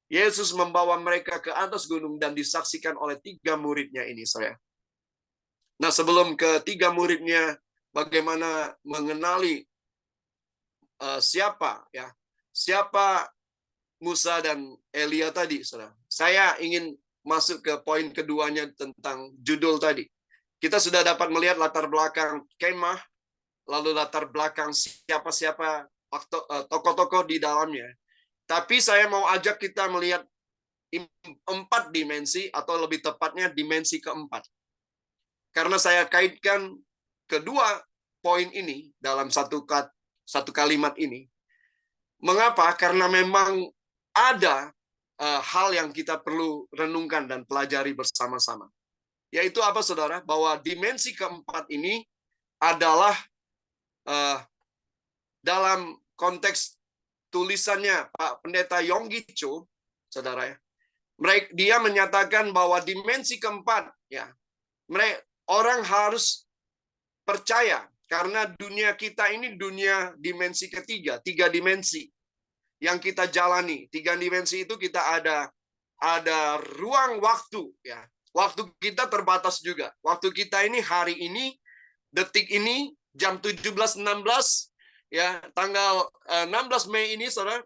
Yesus membawa mereka ke atas gunung dan disaksikan oleh 3 muridnya ini, saya. Nah, sebelum ke 3 muridnya, bagaimana mengenali siapa Musa dan Elia tadi, saudara. Saya ingin masuk ke poin keduanya tentang judul tadi. Kita sudah dapat melihat latar belakang kemah, lalu latar belakang siapa-siapa tokoh-tokoh di dalamnya. Tapi saya mau ajak kita melihat 4 dimensi, atau lebih tepatnya dimensi keempat. Karena saya kaitkan kedua poin ini dalam satu kalimat ini. Mengapa? Karena memang ada hal yang kita perlu renungkan dan pelajari bersama-sama. Yaitu apa, saudara? Bahwa dimensi keempat ini adalah dalam konteks tulisannya Pak Pendeta Yonggi Cho, saudara ya. Dia menyatakan bahwa dimensi keempat, ya, orang harus percaya karena dunia kita ini dunia dimensi ketiga, 3 dimensi yang kita jalani. 3 dimensi itu kita ada ruang waktu, ya. Waktu kita terbatas juga. Waktu kita ini hari ini, detik ini, jam 17.16, ya, tanggal 16 Mei ini, saudara,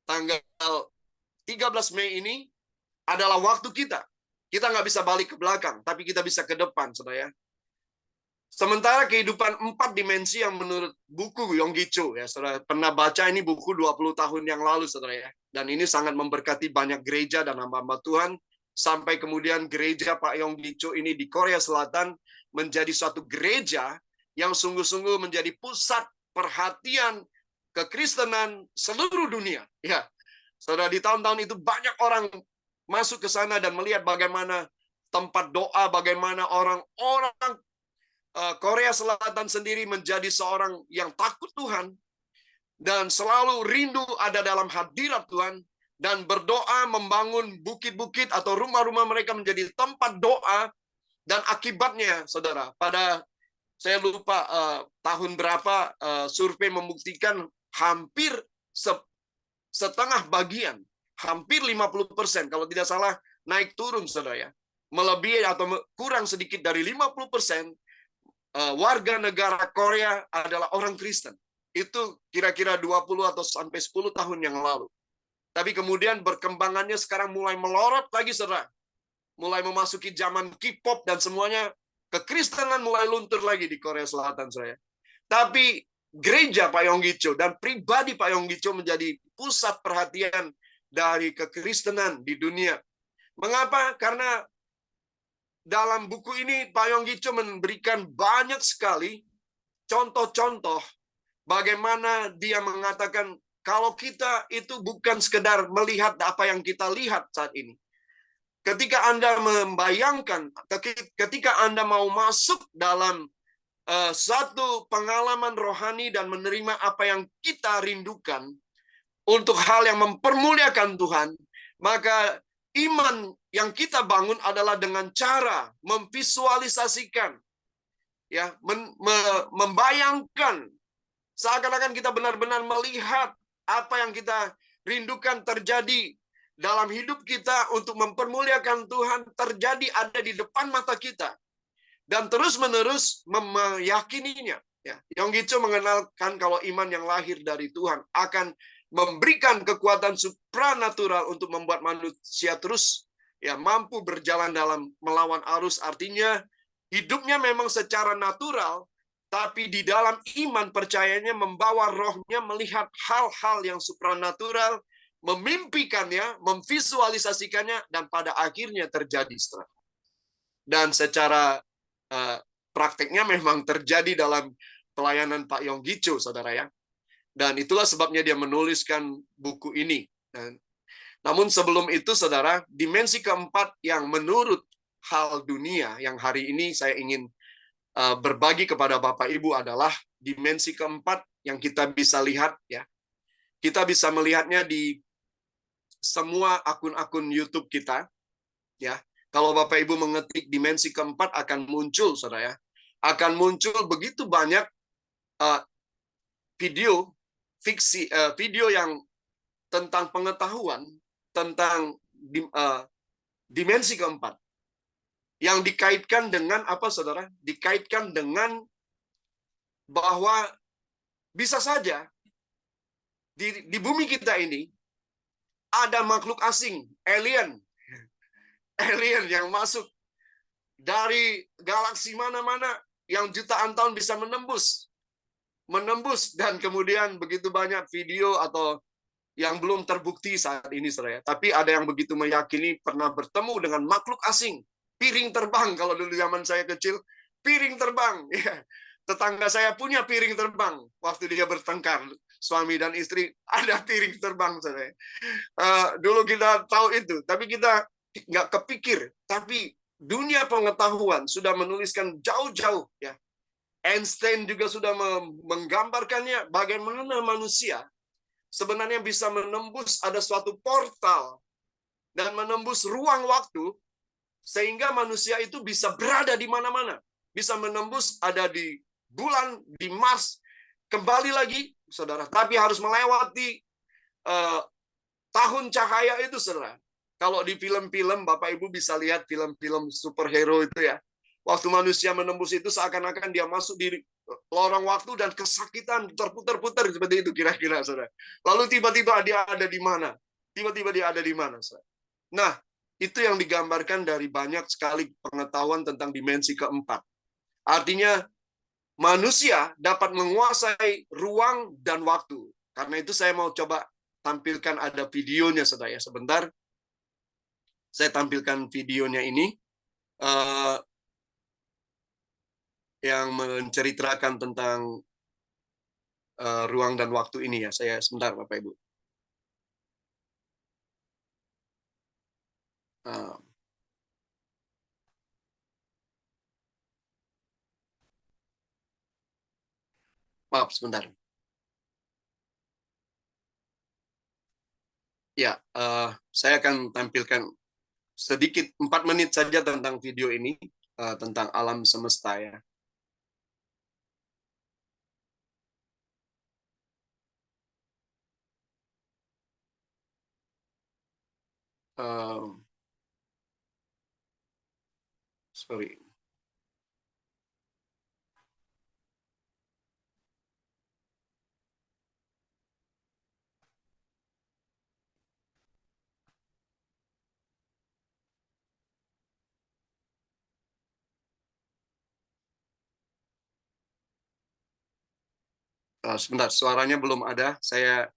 tanggal 13 Mei ini adalah waktu kita. Kita nggak bisa balik ke belakang, tapi kita bisa ke depan, saudara ya. Sementara kehidupan 4 dimensi yang menurut buku Yonggi Cho, ya, saudara pernah baca ini buku 20 tahun yang lalu, saudara ya. Dan ini sangat memberkati banyak gereja dan hamba-hamba Tuhan, sampai kemudian gereja Pak Yonggi Cho ini di Korea Selatan menjadi suatu gereja yang sungguh-sungguh menjadi pusat perhatian kekristenan seluruh dunia. Ya, saudara, di tahun-tahun itu banyak orang masuk ke sana dan melihat bagaimana tempat doa, bagaimana orang-orang Korea Selatan sendiri menjadi seorang yang takut Tuhan dan selalu rindu ada dalam hadirat Tuhan dan berdoa membangun bukit-bukit atau rumah-rumah mereka menjadi tempat doa. Dan akibatnya, saudara, saya lupa tahun berapa, survei membuktikan hampir setengah bagian, hampir 50%, kalau tidak salah naik turun, saudara ya. Melebihi atau kurang sedikit dari 50%, warga negara Korea adalah orang Kristen. Itu kira-kira 20 atau sampai 10 tahun yang lalu. Tapi kemudian berkembangannya sekarang mulai melorot lagi, saudara. Mulai memasuki zaman K-pop dan semuanya, kekristenan mulai luntur lagi di Korea Selatan, saya. Tapi gereja Pak Yonggi Cho dan pribadi Pak Yonggi Cho menjadi pusat perhatian dari kekristenan di dunia. Mengapa? Karena dalam buku ini Pak Yonggi Cho memberikan banyak sekali contoh-contoh bagaimana dia mengatakan kalau kita itu bukan sekedar melihat apa yang kita lihat saat ini. Ketika Anda membayangkan, ketika Anda mau masuk dalam satu pengalaman rohani dan menerima apa yang kita rindukan untuk hal yang mempermuliakan Tuhan, maka iman yang kita bangun adalah dengan cara memvisualisasikan, ya, membayangkan seakan-akan kita benar-benar melihat apa yang kita rindukan terjadi dalam hidup kita untuk mempermuliakan Tuhan, terjadi ada di depan mata kita. Dan terus-menerus meyakininya. Ya, Yonggi Cho mengenalkan kalau iman yang lahir dari Tuhan akan memberikan kekuatan supranatural untuk membuat manusia terus ya mampu berjalan dalam melawan arus. Artinya hidupnya memang secara natural, tapi di dalam iman percayanya membawa rohnya melihat hal-hal yang supranatural, memimpikannya, memvisualisasikannya, dan pada akhirnya terjadi. Dan secara prakteknya memang terjadi dalam pelayanan Pak Yonggi Cho, saudara ya. Dan itulah sebabnya dia menuliskan buku ini. Namun sebelum itu, saudara, dimensi keempat yang menurut hal dunia yang hari ini saya ingin berbagi kepada Bapak Ibu adalah dimensi keempat yang kita bisa lihat, ya. Kita bisa melihatnya di semua akun-akun YouTube kita, ya. Kalau Bapak Ibu mengetik dimensi keempat akan muncul, saudara ya. Akan muncul begitu banyak video fiksi, video yang tentang pengetahuan tentang dimensi keempat yang dikaitkan dengan apa, saudara? Dikaitkan dengan bahwa bisa saja di bumi kita ini ada makhluk asing, alien yang masuk dari galaksi mana-mana yang jutaan tahun bisa menembus dan kemudian begitu banyak video atau yang belum terbukti saat ini, saudara. Tapi ada yang begitu meyakini pernah bertemu dengan makhluk asing, piring terbang. Kalau dulu zaman saya kecil, piring terbang. Ya. Tetangga saya punya piring terbang waktu dia bertengkar, suami dan istri, ada piring terbang, saudara. Dulu kita tahu itu, tapi kita nggak kepikir. Tapi dunia pengetahuan sudah menuliskan jauh-jauh, ya. Einstein juga sudah menggambarkannya bagaimana manusia sebenarnya bisa menembus ada suatu portal dan menembus ruang waktu sehingga manusia itu bisa berada di mana-mana. Bisa menembus ada di bulan, di Mars, kembali lagi, saudara. Tapi harus melewati tahun cahaya itu, saudara. Kalau di film-film, Bapak Ibu bisa lihat film-film superhero itu, ya. Waktu manusia menembus itu seakan-akan dia masuk di lorong waktu dan kesakitan, terputar-putar seperti itu kira-kira, saudara. Lalu tiba-tiba dia ada di mana? Tiba-tiba dia ada di mana, saudara? Nah, itu yang digambarkan dari banyak sekali pengetahuan tentang dimensi keempat. Artinya, manusia dapat menguasai ruang dan waktu. Karena itu saya mau coba tampilkan ada videonya, saudara, ya. Sebentar, saya tampilkan videonya ini. Yang menceritakan tentang ruang dan waktu ini, ya. Saya sebentar, Bapak Ibu. Maaf, sebentar. Ya, saya akan tampilkan sedikit 4 menit saja tentang video ini, tentang alam semesta, ya. Sorry. Sebentar, suaranya belum ada. Saya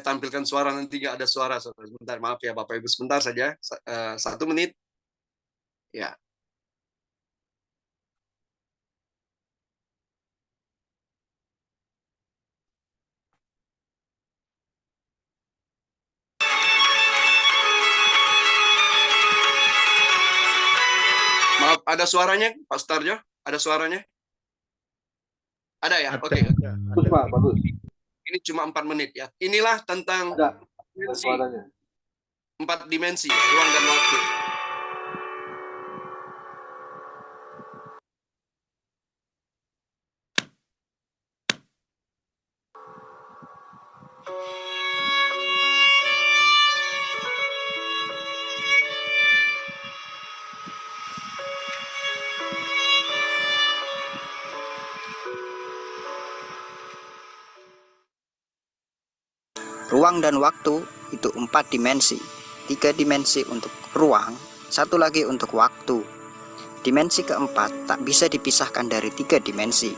tampilkan suara, nanti nggak ada suara. Sebentar, maaf ya Bapak Ibu, sebentar saja. 1 menit. Ya. Maaf, ada suaranya, Pak Starjo? Ada suaranya? Ada ya? Oke. Bagus, Pak, bagus. Ini cuma 4 menit, ya. Inilah tentang Ada suaranya. 4 dimensi, ruang dan waktu. Ruang dan waktu itu 4 dimensi, 3 dimensi untuk ruang, 1 lagi untuk waktu. Dimensi keempat tak bisa dipisahkan dari 3 dimensi.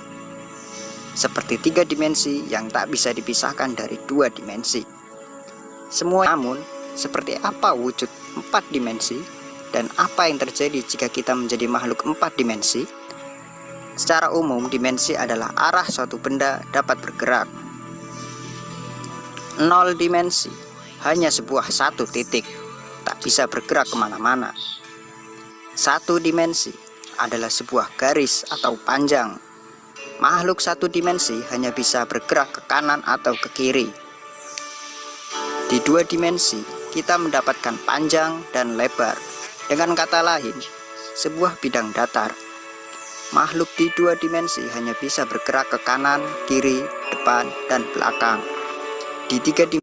Seperti 3 dimensi yang tak bisa dipisahkan dari 2 dimensi. Semua, namun, seperti apa wujud 4 dimensi dan apa yang terjadi jika kita menjadi makhluk 4 dimensi? Secara umum, dimensi adalah arah suatu benda dapat bergerak. 0 dimensi, hanya sebuah 1 titik, tak bisa bergerak kemana-mana. 1 dimensi adalah sebuah garis atau panjang. Makhluk 1 dimensi hanya bisa bergerak ke kanan atau ke kiri. Di 2 dimensi, kita mendapatkan panjang dan lebar. Dengan kata lain, sebuah bidang datar. Makhluk di 2 dimensi hanya bisa bergerak ke kanan, kiri, depan, dan belakang. Di 3 dimensi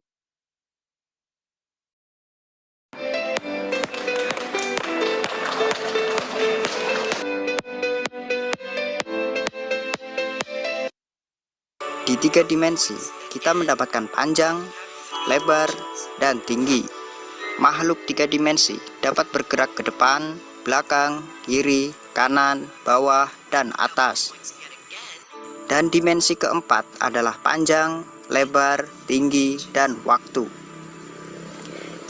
Di 3 dimensi, kita mendapatkan panjang, lebar, dan tinggi. Makhluk 3 dimensi dapat bergerak ke depan, belakang, kiri, kanan, bawah, dan atas. Dan dimensi keempat adalah panjang, lebar, tinggi, dan waktu.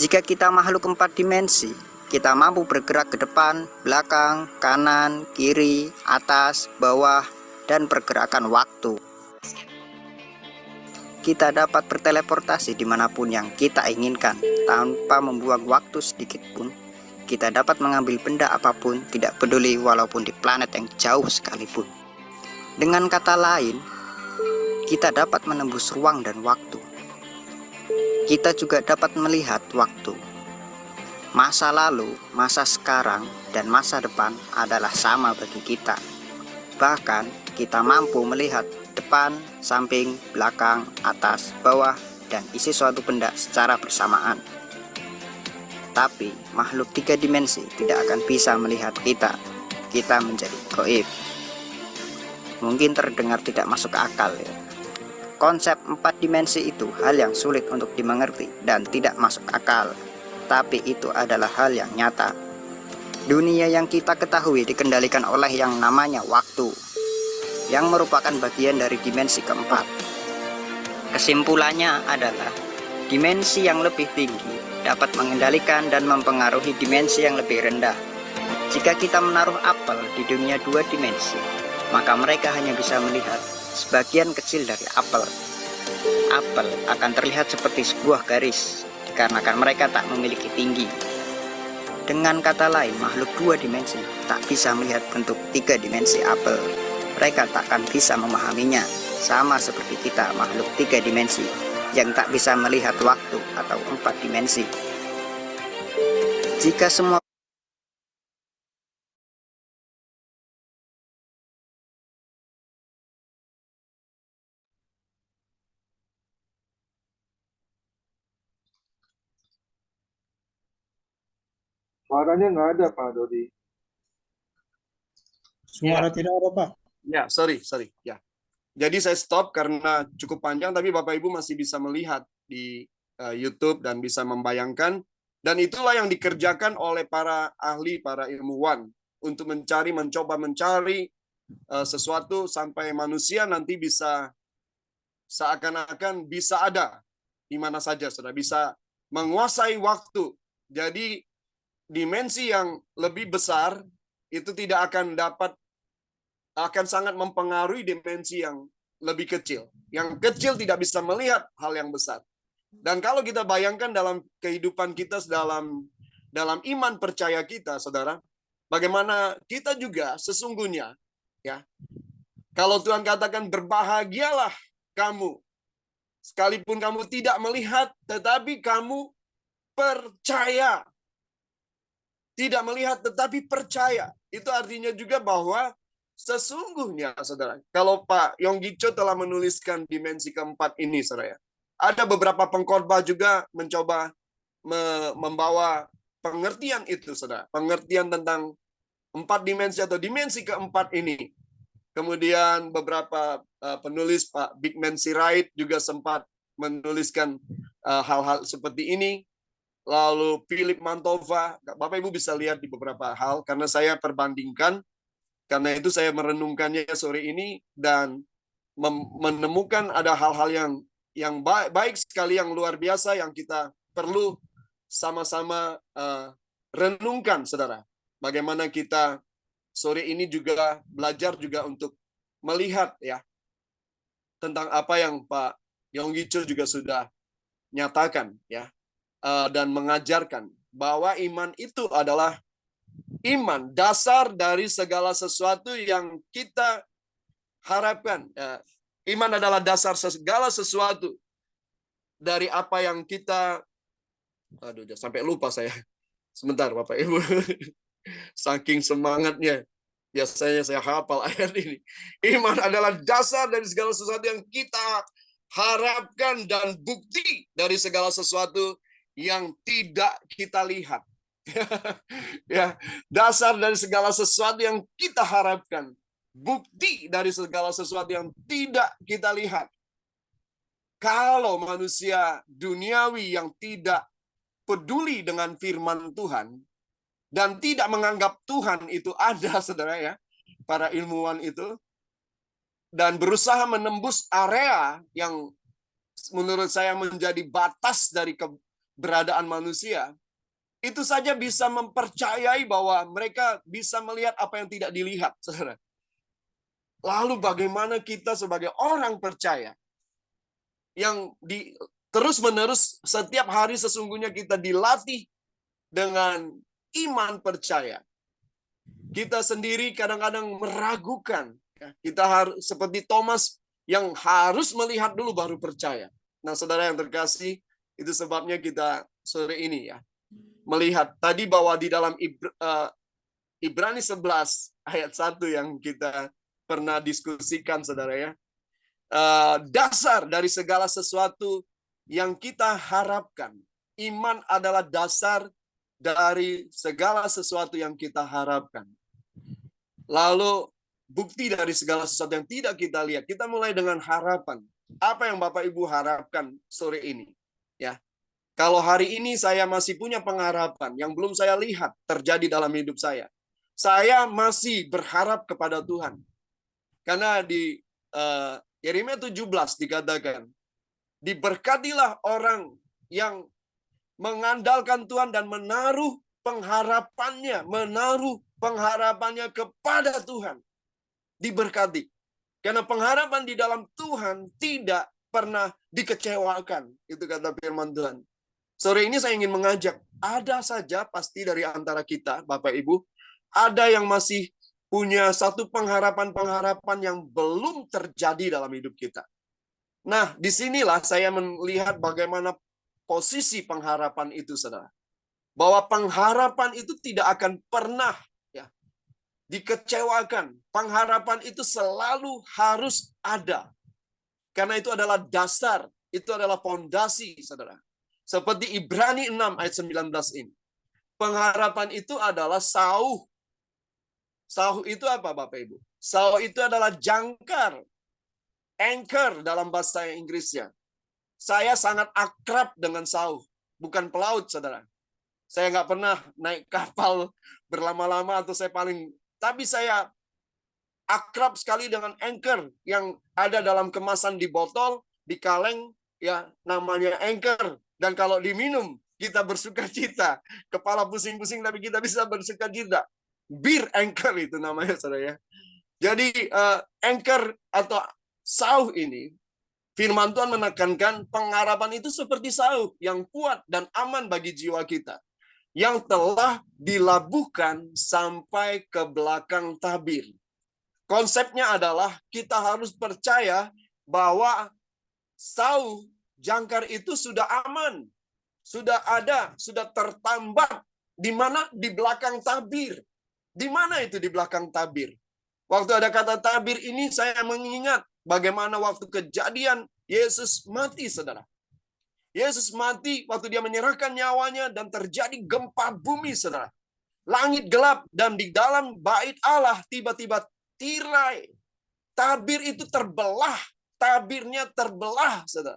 Jika kita makhluk 4 dimensi, kita mampu bergerak ke depan, belakang, kanan, kiri, atas, bawah, dan pergerakan waktu. Kita dapat berteleportasi dimanapun yang kita inginkan, tanpa membuang waktu sedikit pun. Kita dapat mengambil benda apapun, tidak peduli walaupun di planet yang jauh sekalipun. Dengan kata lain, kita dapat menembus ruang dan waktu. Kita juga dapat melihat waktu. Masa lalu, masa sekarang, dan masa depan adalah sama bagi kita. Bahkan, kita mampu melihat depan, samping, belakang, atas, bawah, dan isi suatu benda secara bersamaan. Tapi, makhluk 3 dimensi tidak akan bisa melihat kita. Kita menjadi gaib. Mungkin terdengar tidak masuk akal ya. Konsep 4 dimensi itu hal yang sulit untuk dimengerti dan tidak masuk akal. Tapi itu adalah hal yang nyata. Dunia yang kita ketahui dikendalikan oleh yang namanya waktu, yang merupakan bagian dari dimensi keempat. Kesimpulannya adalah, dimensi yang lebih tinggi dapat mengendalikan dan mempengaruhi dimensi yang lebih rendah. Jika kita menaruh apel di dunia 2 dimensi, maka mereka hanya bisa melihat sebagian kecil dari apel. Apel akan terlihat seperti sebuah garis, dikarenakan mereka tak memiliki tinggi. Dengan kata lain, makhluk 2 dimensi tak bisa melihat bentuk 3 dimensi apel. Mereka tak akan bisa memahaminya, sama seperti kita makhluk 3 dimensi yang tak bisa melihat waktu atau 4 dimensi. Jika semua Suaranya nggak ada, Pak Dodi. Suara tidak ada, Pak. Ya, sorry. Ya. Jadi saya stop karena cukup panjang, tapi Bapak Ibu masih bisa melihat di YouTube dan bisa membayangkan. Dan itulah yang dikerjakan oleh para ahli, para ilmuwan untuk mencoba mencari sesuatu sampai manusia nanti bisa seakan-akan bisa ada di mana saja, sudah bisa menguasai waktu. Jadi dimensi yang lebih besar itu tidak akan sangat mempengaruhi dimensi yang lebih kecil. Yang kecil tidak bisa melihat hal yang besar. Dan kalau kita bayangkan dalam kehidupan kita, dalam iman percaya kita, saudara, bagaimana kita juga sesungguhnya, ya, kalau Tuhan katakan berbahagialah kamu, sekalipun kamu tidak melihat, tetapi kamu percaya. Tidak melihat tetapi percaya. Itu artinya juga bahwa sesungguhnya, saudara, kalau Pak Yonggi Cho telah menuliskan dimensi keempat ini, saudara, ada beberapa pengkhotbah juga mencoba membawa pengertian itu, saudara. Pengertian tentang 4 dimensi atau dimensi keempat ini. Kemudian beberapa penulis, Pak Bigman Sirait juga sempat menuliskan hal-hal seperti ini. Lalu Philip Mantova, Bapak Ibu bisa lihat di beberapa hal, karena saya perbandingkan, karena itu saya merenungkannya sore ini, dan menemukan ada hal-hal yang baik sekali, yang luar biasa, yang kita perlu sama-sama renungkan, saudara. Bagaimana kita sore ini juga belajar juga untuk melihat ya tentang apa yang Pak Yonggi Cho juga sudah nyatakan ya. Dan mengajarkan bahwa iman itu adalah iman dasar dari segala sesuatu yang kita harapkan. Iman adalah dasar segala sesuatu dari apa yang kita, sampai lupa saya. Sebentar Bapak Ibu. Saking semangatnya. Biasanya saya hafal ayat ini. Iman adalah dasar dari segala sesuatu yang kita harapkan dan bukti dari segala sesuatu yang tidak kita lihat. Ya, dasar dari segala sesuatu yang kita harapkan, bukti dari segala sesuatu yang tidak kita lihat. kalau manusia duniawi yang tidak peduli dengan firman Tuhan dan tidak menganggap Tuhan itu ada, saudara ya, para ilmuwan itu, dan berusaha menembus area yang menurut saya menjadi batas dari keberadaan manusia, itu saja bisa mempercayai bahwa mereka bisa melihat apa yang tidak dilihat, saudara. Lalu bagaimana kita sebagai orang percaya yang terus-menerus setiap hari sesungguhnya kita dilatih dengan iman percaya. Kita sendiri kadang-kadang meragukan. Kita harus seperti Thomas yang harus melihat dulu baru percaya. Nah, saudara yang terkasih, itu sebabnya kita sore ini ya melihat tadi bahwa di dalam Ibrani 11 ayat 1 yang kita pernah diskusikan, saudara ya. Dasar dari segala sesuatu yang kita harapkan. Iman adalah dasar dari segala sesuatu yang kita harapkan. Lalu bukti dari segala sesuatu yang tidak kita lihat. Kita mulai dengan harapan. Apa yang Bapak Ibu harapkan sore ini? Ya. Kalau hari ini saya masih punya pengharapan yang belum saya lihat terjadi dalam hidup saya. Saya masih berharap kepada Tuhan. Karena di Yeremia 17 dikatakan, diberkatilah orang yang mengandalkan Tuhan dan menaruh pengharapannya kepada Tuhan. Diberkati. Karena pengharapan di dalam Tuhan tidak pernah dikecewakan. Itu kata firman Tuhan. Sore ini saya ingin mengajak, ada saja pasti dari antara kita, Bapak Ibu, ada yang masih punya satu pengharapan-pengharapan yang belum terjadi dalam hidup kita. Nah, disinilah saya melihat bagaimana posisi pengharapan itu, saudara. Bahwa pengharapan itu tidak akan pernah ya dikecewakan. Pengharapan itu selalu harus ada. Karena itu adalah dasar, itu adalah fondasi, saudara. Seperti Ibrani 6 ayat 19 ini. Pengharapan itu adalah sauh. Sauh itu apa, Bapak Ibu? Sauh itu adalah jangkar. Anchor dalam bahasa Inggrisnya. Saya sangat akrab dengan sauh. Bukan pelaut, saudara. Saya nggak pernah naik kapal berlama-lama tapi saya akrab sekali dengan anchor yang ada dalam kemasan di botol, di kaleng, ya namanya anchor. Dan kalau diminum, kita bersuka cita. Kepala pusing-pusing, tapi kita bisa bersuka cita. Bir anchor itu namanya, saudara ya. Jadi anchor atau sauh ini, firman Tuhan menekankan pengharapan itu seperti sauh yang kuat dan aman bagi jiwa kita. Yang telah dilabuhkan sampai ke belakang tabir. Konsepnya adalah kita harus percaya bahwa sauh jangkar itu sudah aman. Sudah ada, sudah tertambat. Di mana? Di belakang tabir. Di mana itu di belakang tabir? Waktu ada kata tabir ini saya mengingat bagaimana waktu kejadian Yesus mati, saudara. Yesus mati waktu dia menyerahkan nyawanya dan terjadi gempa bumi, saudara. Langit gelap dan di dalam bait Allah tiba-tiba tirai. Tabir itu terbelah. Tabirnya terbelah, saudara.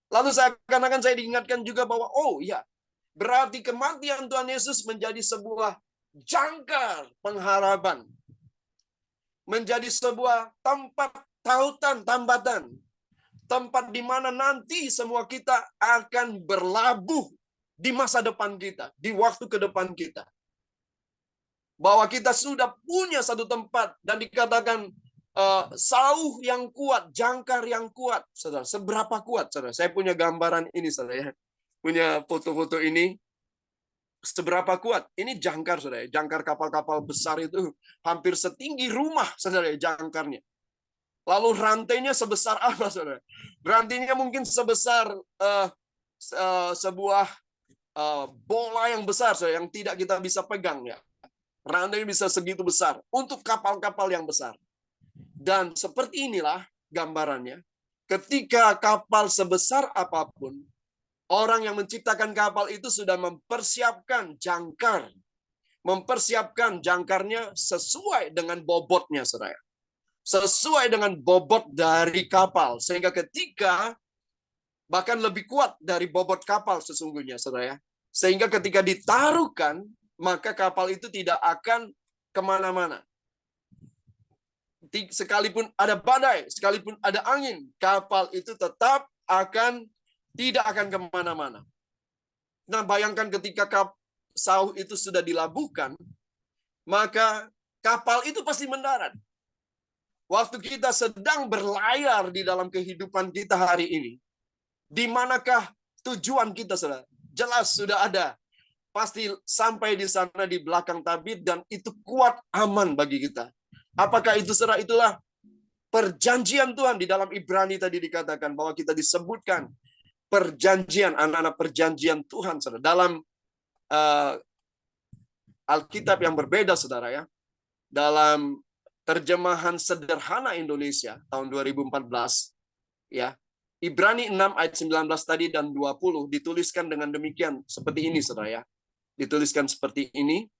Lalu saya diingatkan juga bahwa, oh ya, berarti kematian Tuhan Yesus menjadi sebuah jangkar pengharapan. Menjadi sebuah tempat tautan, tambatan. Tempat di mana nanti semua kita akan berlabuh di masa depan kita, di waktu ke depan kita. Bahwa kita sudah punya satu tempat dan dikatakan sauh yang kuat, jangkar yang kuat. Saudara, seberapa kuat, saudara? Saya punya gambaran ini, saudara ya. Punya foto-foto ini. Seberapa kuat? Ini jangkar, saudara. Jangkar kapal-kapal besar itu hampir setinggi rumah, saudara, jangkarnya. Lalu rantainya sebesar apa, saudara? Rantainya mungkin sebesar sebuah bola yang besar, saudara, yang tidak kita bisa pegang, ya. Rantainya bisa segitu besar untuk kapal-kapal yang besar. Dan seperti inilah gambarannya. Ketika kapal sebesar apapun, orang yang menciptakan kapal itu sudah mempersiapkan jangkar. Mempersiapkan jangkarnya sesuai dengan bobotnya, saudara. Sesuai dengan bobot dari kapal. Sehingga ketika Bahkan lebih kuat dari bobot kapal sesungguhnya, saudara ya. Sehingga ketika ditaruhkan, maka kapal itu tidak akan kemana-mana. Sekalipun ada badai, sekalipun ada angin, kapal itu tetap tidak akan kemana-mana. Nah, bayangkan ketika sauh itu sudah dilabuhkan, maka kapal itu pasti mendarat. Waktu kita sedang berlayar di dalam kehidupan kita hari ini, di manakah tujuan kita, saudara? Jelas sudah ada. Pasti sampai di sana di belakang tabir, dan itu kuat, aman bagi kita. Apakah itu, saudara? Itulah perjanjian Tuhan. Di dalam Ibrani tadi dikatakan bahwa kita disebutkan perjanjian, anak-anak perjanjian Tuhan, saudara. Dalam Alkitab yang berbeda, saudara ya. Dalam terjemahan sederhana Indonesia tahun 2014, ya. Ibrani 6 ayat 19 tadi dan 20 dituliskan dengan demikian, seperti ini, saudara ya. Dituliskan seperti ini.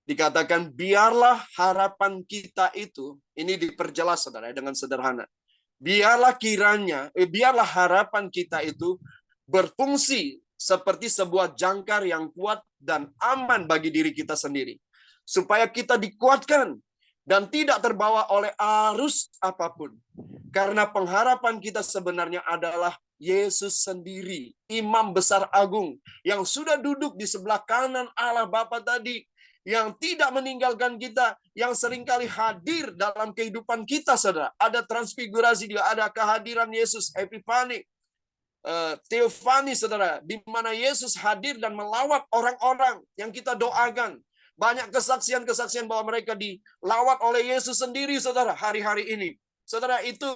Dikatakan, biarlah harapan kita itu, ini diperjelas, saudara, dengan sederhana. Biarlah harapan kita itu berfungsi seperti sebuah jangkar yang kuat dan aman bagi diri kita sendiri. Supaya kita dikuatkan dan tidak terbawa oleh arus apapun. Karena pengharapan kita sebenarnya adalah Yesus sendiri, Imam Besar Agung, yang sudah duduk di sebelah kanan Allah Bapa tadi, yang tidak meninggalkan kita, yang seringkali hadir dalam kehidupan kita, saudara. Ada transfigurasi juga, ada kehadiran Yesus, Epifani, Teofani, saudara, di mana Yesus hadir dan melawat orang-orang yang kita doakan. Banyak kesaksian-kesaksian bahwa mereka dilawat oleh Yesus sendiri, saudara, hari-hari ini. Saudara, itu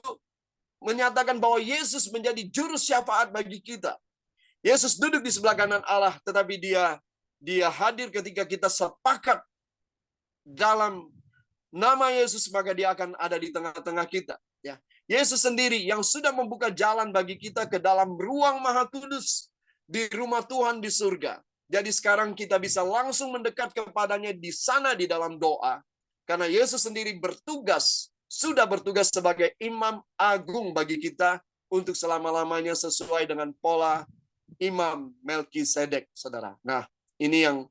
menyatakan bahwa Yesus menjadi juru syafaat bagi kita. Yesus duduk di sebelah kanan Allah, tetapi dia hadir ketika kita sepakat dalam nama Yesus, maka dia akan ada di tengah-tengah kita. Ya, Yesus sendiri yang sudah membuka jalan bagi kita ke dalam ruang Maha Kudus di rumah Tuhan di surga. Jadi sekarang kita bisa langsung mendekat kepadanya di sana di dalam doa. Karena Yesus sendiri sudah bertugas sebagai Imam Agung bagi kita untuk selama-lamanya sesuai dengan pola Imam Melkisedek, saudara. Nah, ini yang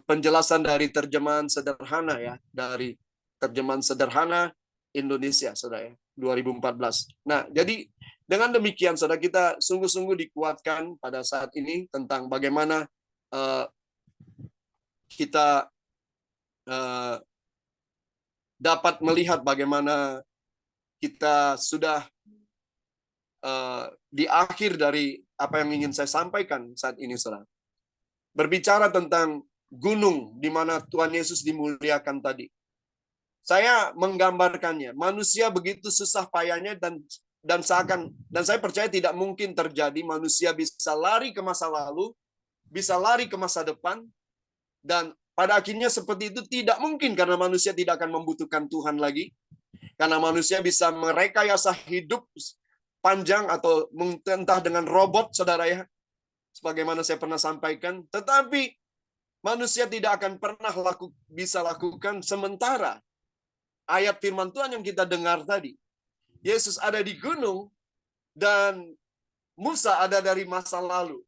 penjelasan dari terjemahan sederhana ya, dari terjemahan sederhana Indonesia, saudara ya, 2014. Nah, jadi dengan demikian, saudara, kita sungguh-sungguh dikuatkan pada saat ini tentang bagaimana kita dapat melihat bagaimana kita sudah di akhir dari apa yang ingin saya sampaikan saat ini, saudara. Berbicara tentang gunung di mana Tuhan Yesus dimuliakan tadi. Saya menggambarkannya, manusia begitu susah payahnya dan saya percaya tidak mungkin terjadi manusia bisa lari ke masa lalu, bisa lari ke masa depan, dan pada akhirnya seperti itu tidak mungkin karena manusia tidak akan membutuhkan Tuhan lagi. Karena manusia bisa merekayasa hidup panjang atau entah dengan robot, saudara ya. Sebagaimana saya pernah sampaikan, tetapi manusia tidak akan pernah bisa lakukan sementara ayat firman Tuhan yang kita dengar tadi. Yesus ada di gunung dan Musa ada dari masa lalu.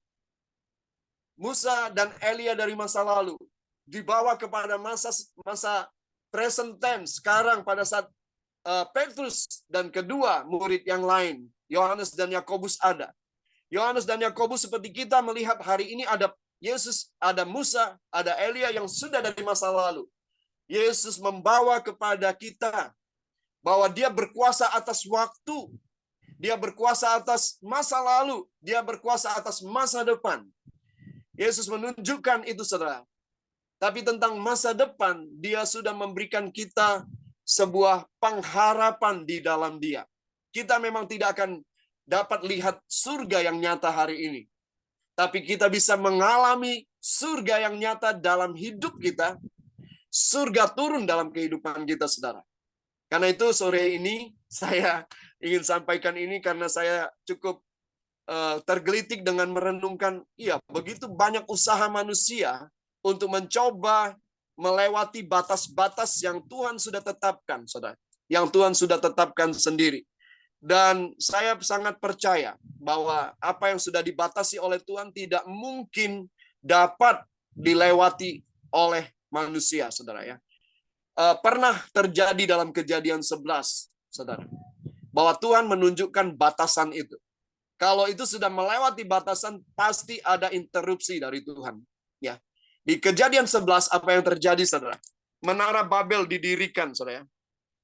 Musa dan Elia dari masa lalu dibawa kepada masa present tense sekarang pada saat Petrus dan kedua murid yang lain, Yohanes dan Yakobus ada. Yohanes dan Yakobus seperti kita melihat hari ini ada Yesus, ada Musa, ada Elia yang sudah dari masa lalu. Yesus membawa kepada kita bahwa dia berkuasa atas waktu, dia berkuasa atas masa lalu, dia berkuasa atas masa depan. Yesus menunjukkan itu, saudara. Tapi tentang masa depan, dia sudah memberikan kita sebuah pengharapan di dalam dia. Kita memang tidak akan dapat lihat surga yang nyata hari ini. Tapi kita bisa mengalami surga yang nyata dalam hidup kita. Surga turun dalam kehidupan kita, saudara. Karena itu sore ini saya ingin sampaikan ini karena saya cukup tergelitik dengan merenungkan, iya, begitu banyak usaha manusia untuk mencoba melewati batas-batas yang Tuhan sudah tetapkan, saudara. Yang Tuhan sudah tetapkan sendiri. Dan saya sangat percaya bahwa apa yang sudah dibatasi oleh Tuhan tidak mungkin dapat dilewati oleh manusia, saudara ya. Pernah terjadi dalam Kejadian 11, saudara, bahwa Tuhan menunjukkan batasan itu. Kalau itu sudah melewati batasan, pasti ada interupsi dari Tuhan. Ya, di Kejadian 11 apa yang terjadi, saudara? Menara Babel didirikan, saudara.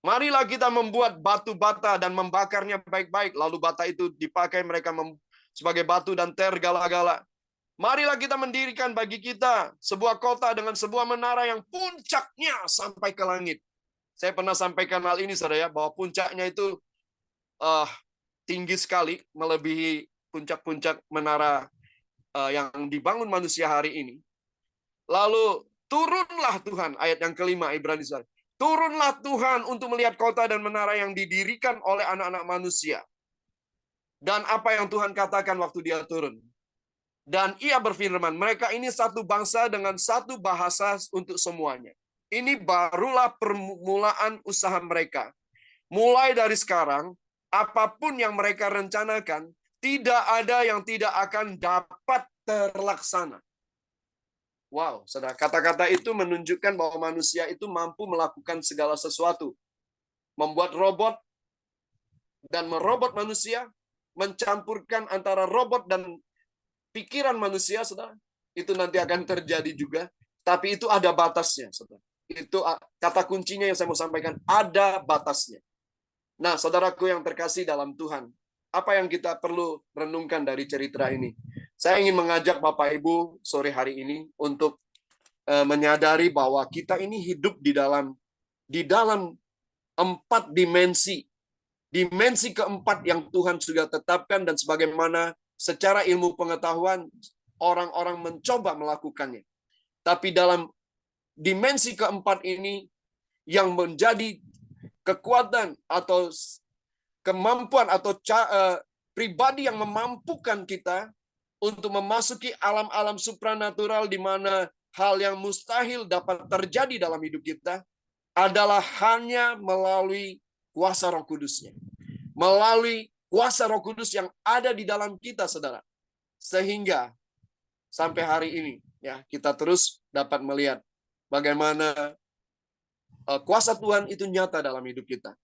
Marilah kita membuat batu bata dan membakarnya baik-baik. Lalu bata itu dipakai mereka sebagai batu dan tergala-gala. Marilah kita mendirikan bagi kita sebuah kota dengan sebuah menara yang puncaknya sampai ke langit. Saya pernah sampaikan hal ini, saudara, bahwa puncaknya itu tinggi sekali, melebihi puncak-puncak menara yang dibangun manusia hari ini. Lalu turunlah Tuhan, ayat yang kelima Ibrani 1. Turunlah Tuhan untuk melihat kota dan menara yang didirikan oleh anak-anak manusia. Dan apa yang Tuhan katakan waktu dia turun. Dan ia berfirman, mereka ini satu bangsa dengan satu bahasa untuk semuanya. Ini barulah permulaan usaha mereka. Mulai dari sekarang, apapun yang mereka rencanakan, tidak ada yang tidak akan dapat terlaksana. Wow, saudara, kata-kata itu menunjukkan bahwa manusia itu mampu melakukan segala sesuatu. Membuat robot dan merobot manusia, mencampurkan antara robot dan pikiran manusia, saudara. Itu nanti akan terjadi juga. Tapi itu ada batasnya, saudara. Itu kata kuncinya yang saya mau sampaikan, ada batasnya. Nah, saudaraku yang terkasih dalam Tuhan, apa yang kita perlu renungkan dari cerita ini? Saya ingin mengajak Bapak Ibu sore hari ini untuk menyadari bahwa kita ini hidup di dalam 4 dimensi. Dimensi keempat yang Tuhan sudah tetapkan dan sebagaimana secara ilmu pengetahuan orang-orang mencoba melakukannya. Tapi dalam dimensi keempat ini yang menjadi kekuatan atau kemampuan atau pribadi yang memampukan kita untuk memasuki alam-alam supranatural di mana hal yang mustahil dapat terjadi dalam hidup kita adalah hanya melalui kuasa Roh Kudus-Nya. Melalui kuasa Roh Kudus yang ada di dalam kita, saudara. Sehingga sampai hari ini ya kita terus dapat melihat bagaimana kuasa Tuhan itu nyata dalam hidup kita.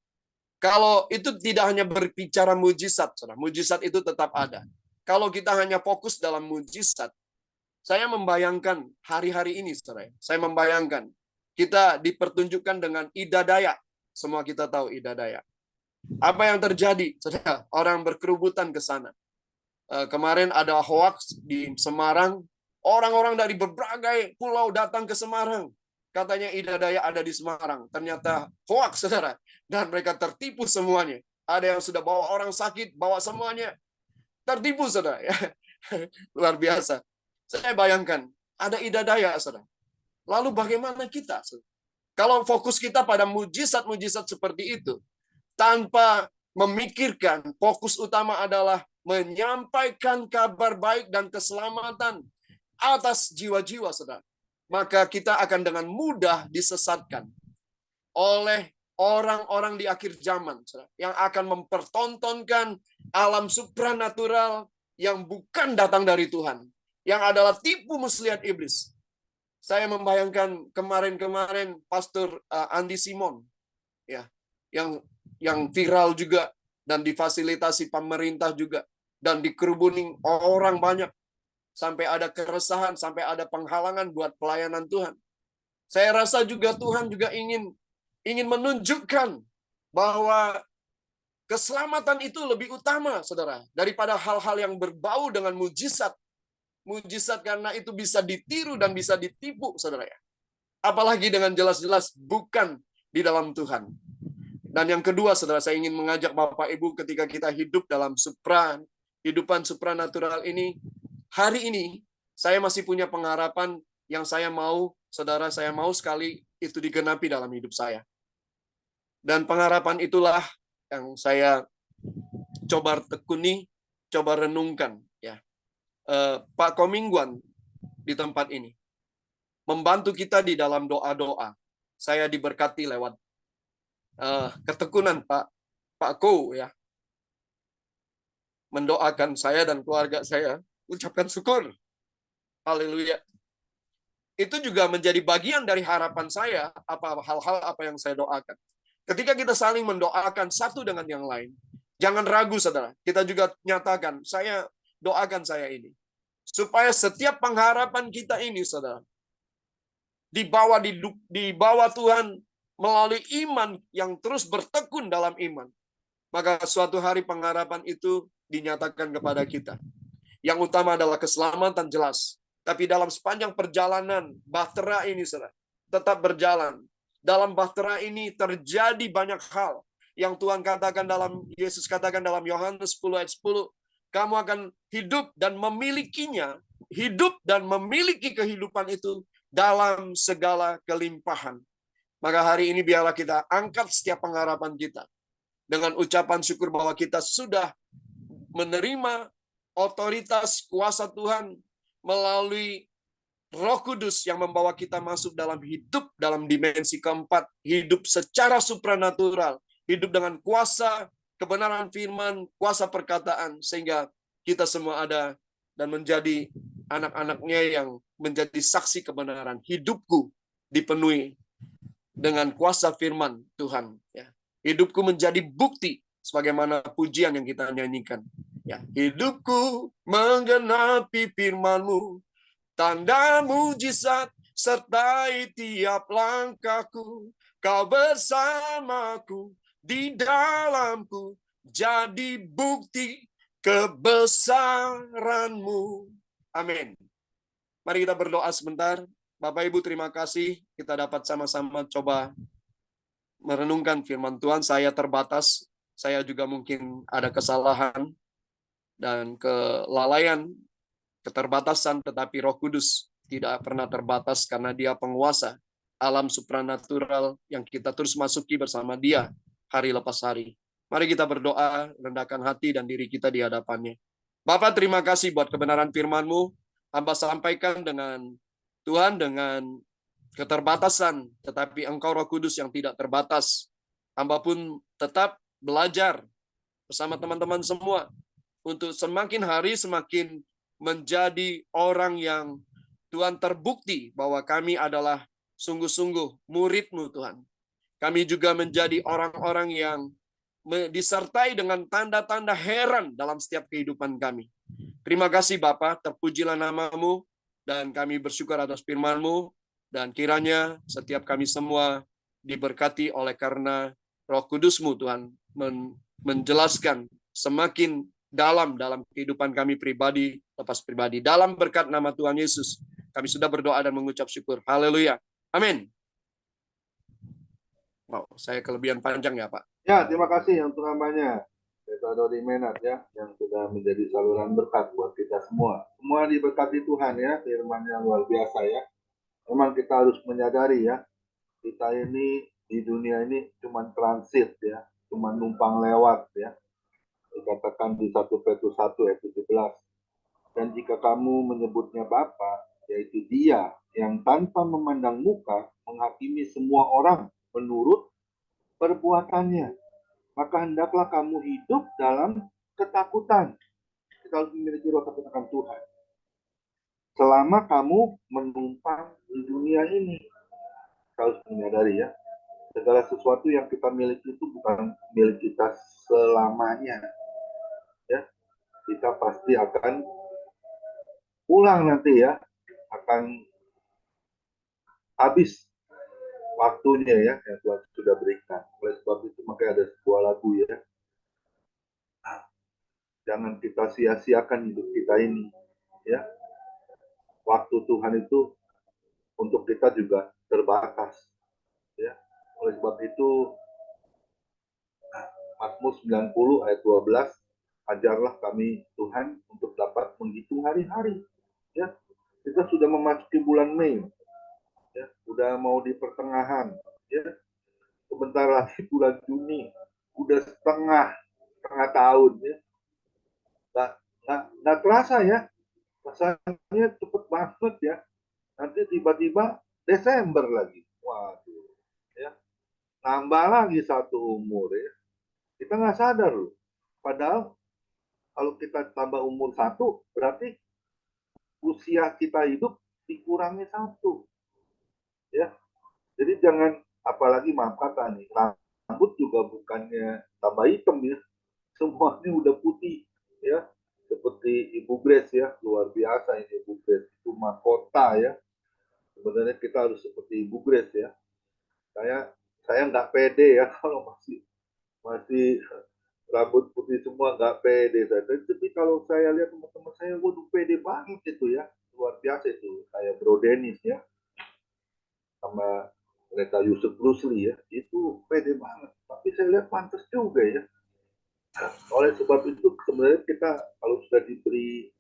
Kalau itu tidak hanya berbicara mujizat, saudara. Mujizat itu tetap ada. Kalau kita hanya fokus dalam mujizat, saya membayangkan hari-hari ini, saudara. Saya membayangkan kita dipertunjukkan dengan Ida Dayak. Semua kita tahu Ida Dayak. Apa yang terjadi, saudara? Orang berkerubutan ke sana. Kemarin ada hoax di Semarang. Orang-orang dari berbagai pulau datang ke Semarang. Katanya Ida Dayak ada di Semarang. Ternyata hoax, saudara. Dan mereka tertipu semuanya. Ada yang sudah bawa orang sakit, bawa semuanya. Tertipu, saudara. Luar biasa. Saya bayangkan, ada Ida Dayak, saudara. Lalu bagaimana kita? Saudara? Kalau fokus kita pada mujizat-mujizat seperti itu, tanpa memikirkan, fokus utama adalah menyampaikan kabar baik dan keselamatan atas jiwa-jiwa, saudara. Maka kita akan dengan mudah disesatkan oleh orang-orang di akhir zaman, saudara, yang akan mempertontonkan alam supranatural yang bukan datang dari Tuhan, yang adalah tipu muslihat iblis. Saya membayangkan kemarin-kemarin Pastor Andi Simon, ya, yang viral juga dan difasilitasi pemerintah juga dan dikerubuni orang banyak sampai ada keresahan, sampai ada penghalangan buat pelayanan Tuhan. Saya rasa juga Tuhan juga ingin menunjukkan bahwa keselamatan itu lebih utama, saudara, daripada hal-hal yang berbau dengan mujizat. Mujizat karena itu bisa ditiru dan bisa ditipu, saudara ya. Apalagi dengan jelas-jelas bukan di dalam Tuhan. Dan yang kedua, saudara, saya ingin mengajak Bapak Ibu ketika kita hidup dalam kehidupan supranatural ini, hari ini saya masih punya pengharapan yang saya mau, saudara, saya mau sekali itu digenapi dalam hidup saya. Dan pengharapan itulah yang saya coba tekuni, coba renungkan, ya. Pak Komingguan di tempat ini membantu kita di dalam doa-doa. Saya diberkati lewat ketekunan Pak Ko, ya. mendoakan saya dan keluarga saya, ucapkan syukur. Haleluya. Itu juga menjadi bagian dari harapan saya, hal-hal apa yang saya doakan. Ketika kita saling mendoakan satu dengan yang lain, jangan ragu saudara. Kita juga nyatakan, saya doakan saya ini. Supaya setiap pengharapan kita ini saudara, dibawa Tuhan melalui iman yang terus bertekun dalam iman. Maka suatu hari pengharapan itu dinyatakan kepada kita. Yang utama adalah keselamatan jelas. Tapi dalam sepanjang perjalanan bahtera ini saudara, tetap berjalan. Dalam bahtera ini terjadi banyak hal yang Tuhan katakan Yesus katakan dalam Yohanes 10 ayat 10, kamu akan hidup dan memilikinya, hidup dan memiliki kehidupan itu dalam segala kelimpahan. Maka hari ini biarlah kita angkat setiap pengharapan kita dengan ucapan syukur bahwa kita sudah menerima otoritas kuasa Tuhan melalui Roh Kudus yang membawa kita masuk dalam hidup dalam dimensi keempat, hidup secara supranatural, hidup dengan kuasa kebenaran firman, kuasa perkataan, sehingga kita semua ada dan menjadi anak-anaknya yang menjadi saksi kebenaran. Hidupku dipenuhi dengan kuasa firman Tuhan. Ya. Hidupku menjadi bukti sebagaimana pujian yang kita nyanyikan. Ya, hidupku menggenapi firman-Mu, tanda mujizat sertai tiap langkahku. Kau bersamaku, di dalamku, jadi bukti kebesaran-Mu. Amin. Mari kita berdoa sebentar. Bapak Ibu terima kasih kita dapat sama-sama coba merenungkan firman Tuhan. Saya terbatas, saya juga mungkin ada kesalahan dan kelalaian, keterbatasan, tetapi Roh Kudus tidak pernah terbatas karena Dia penguasa alam supranatural yang kita terus masuki bersama Dia hari lepas hari. Mari kita berdoa, rendahkan hati dan diri kita di hadapannya. Bapak terima kasih buat kebenaran firman-Mu. Hamba sampaikan dengan Tuhan dengan keterbatasan, tetapi Engkau Roh Kudus yang tidak terbatas. Hamba pun tetap belajar bersama teman-teman semua untuk semakin hari semakin menjadi orang yang Tuhan terbukti bahwa kami adalah sungguh-sungguh murid-Mu Tuhan. Kami juga menjadi orang-orang yang disertai dengan tanda-tanda heran dalam setiap kehidupan kami. Terima kasih Bapa, terpujilah nama-Mu, dan kami bersyukur atas firman-Mu, dan kiranya setiap kami semua diberkati oleh karena Roh Kudus-Mu Tuhan, menjelaskan semakin dalam kehidupan kami pribadi, lepas pribadi. Dalam berkat nama Tuhan Yesus, kami sudah berdoa dan mengucap syukur. Haleluya. Amin. Wow, saya kelebihan panjang ya Pak. Ya, terima kasih untuk hambanya. Dodi Menat ya, yang sudah menjadi saluran berkat buat kita semua. Semua diberkati Tuhan ya, firman yang luar biasa ya. Memang kita harus menyadari ya, kita ini di dunia ini cuma transit ya, cuma numpang lewat ya. Dikatakan di 1 Petrus 1 ayat 17. Dan jika kamu menyebutnya Bapa, yaitu Dia yang tanpa memandang muka menghakimi semua orang menurut perbuatannya, maka hendaklah kamu hidup dalam ketakutan. Kita harus memiliki roh takut akan Tuhan. Selama kamu menumpang di dunia ini, kita harus menyadari ya, segala sesuatu yang kita miliki itu bukan milik kita selamanya. Ya, kita pasti akan pulang nanti ya, akan habis waktunya ya yang Tuhan sudah berikan. Oleh sebab itu maka ada sebuah lagu ya, jangan kita sia-siakan hidup kita ini ya. Waktu Tuhan itu untuk kita juga terbatas ya. Oleh sebab itu Mazmur 90 ayat 12, ajarlah kami Tuhan untuk dapat menghitung hari-hari ya. Kita sudah memasuki bulan Mei ya, sudah mau di pertengahan ya. Sebentar lagi bulan Juni, udah setengah tahun ya. Nggak terasa ya, rasanya cepet banget ya. Nanti tiba-tiba Desember lagi, waduh ya, nambah lagi satu umur ya. Kita nggak sadar loh, padahal kalau kita tambah umur 1, berarti usia kita hidup dikurangi 1. Ya, jadi jangan, apalagi maaf kata nih, rambut juga bukannya tambah hitam ya, semuanya udah putih ya, seperti Ibu Grace ya, luar biasa ini Ibu Grace, itu mahkota ya. Sebenarnya kita harus seperti Ibu Grace ya. Saya nggak pede ya kalau masih rambut putih semua, nggak pede saya. Tapi kalau saya lihat teman-teman saya, waduh pede banget itu ya, luar biasa itu. Kayak Bro Dennis ya, sama mereka Yusuf Rusli ya, itu pede banget. Tapi saya lihat pantas juga ya. Nah, oleh sebab itu sebenarnya kita kalau sudah diberi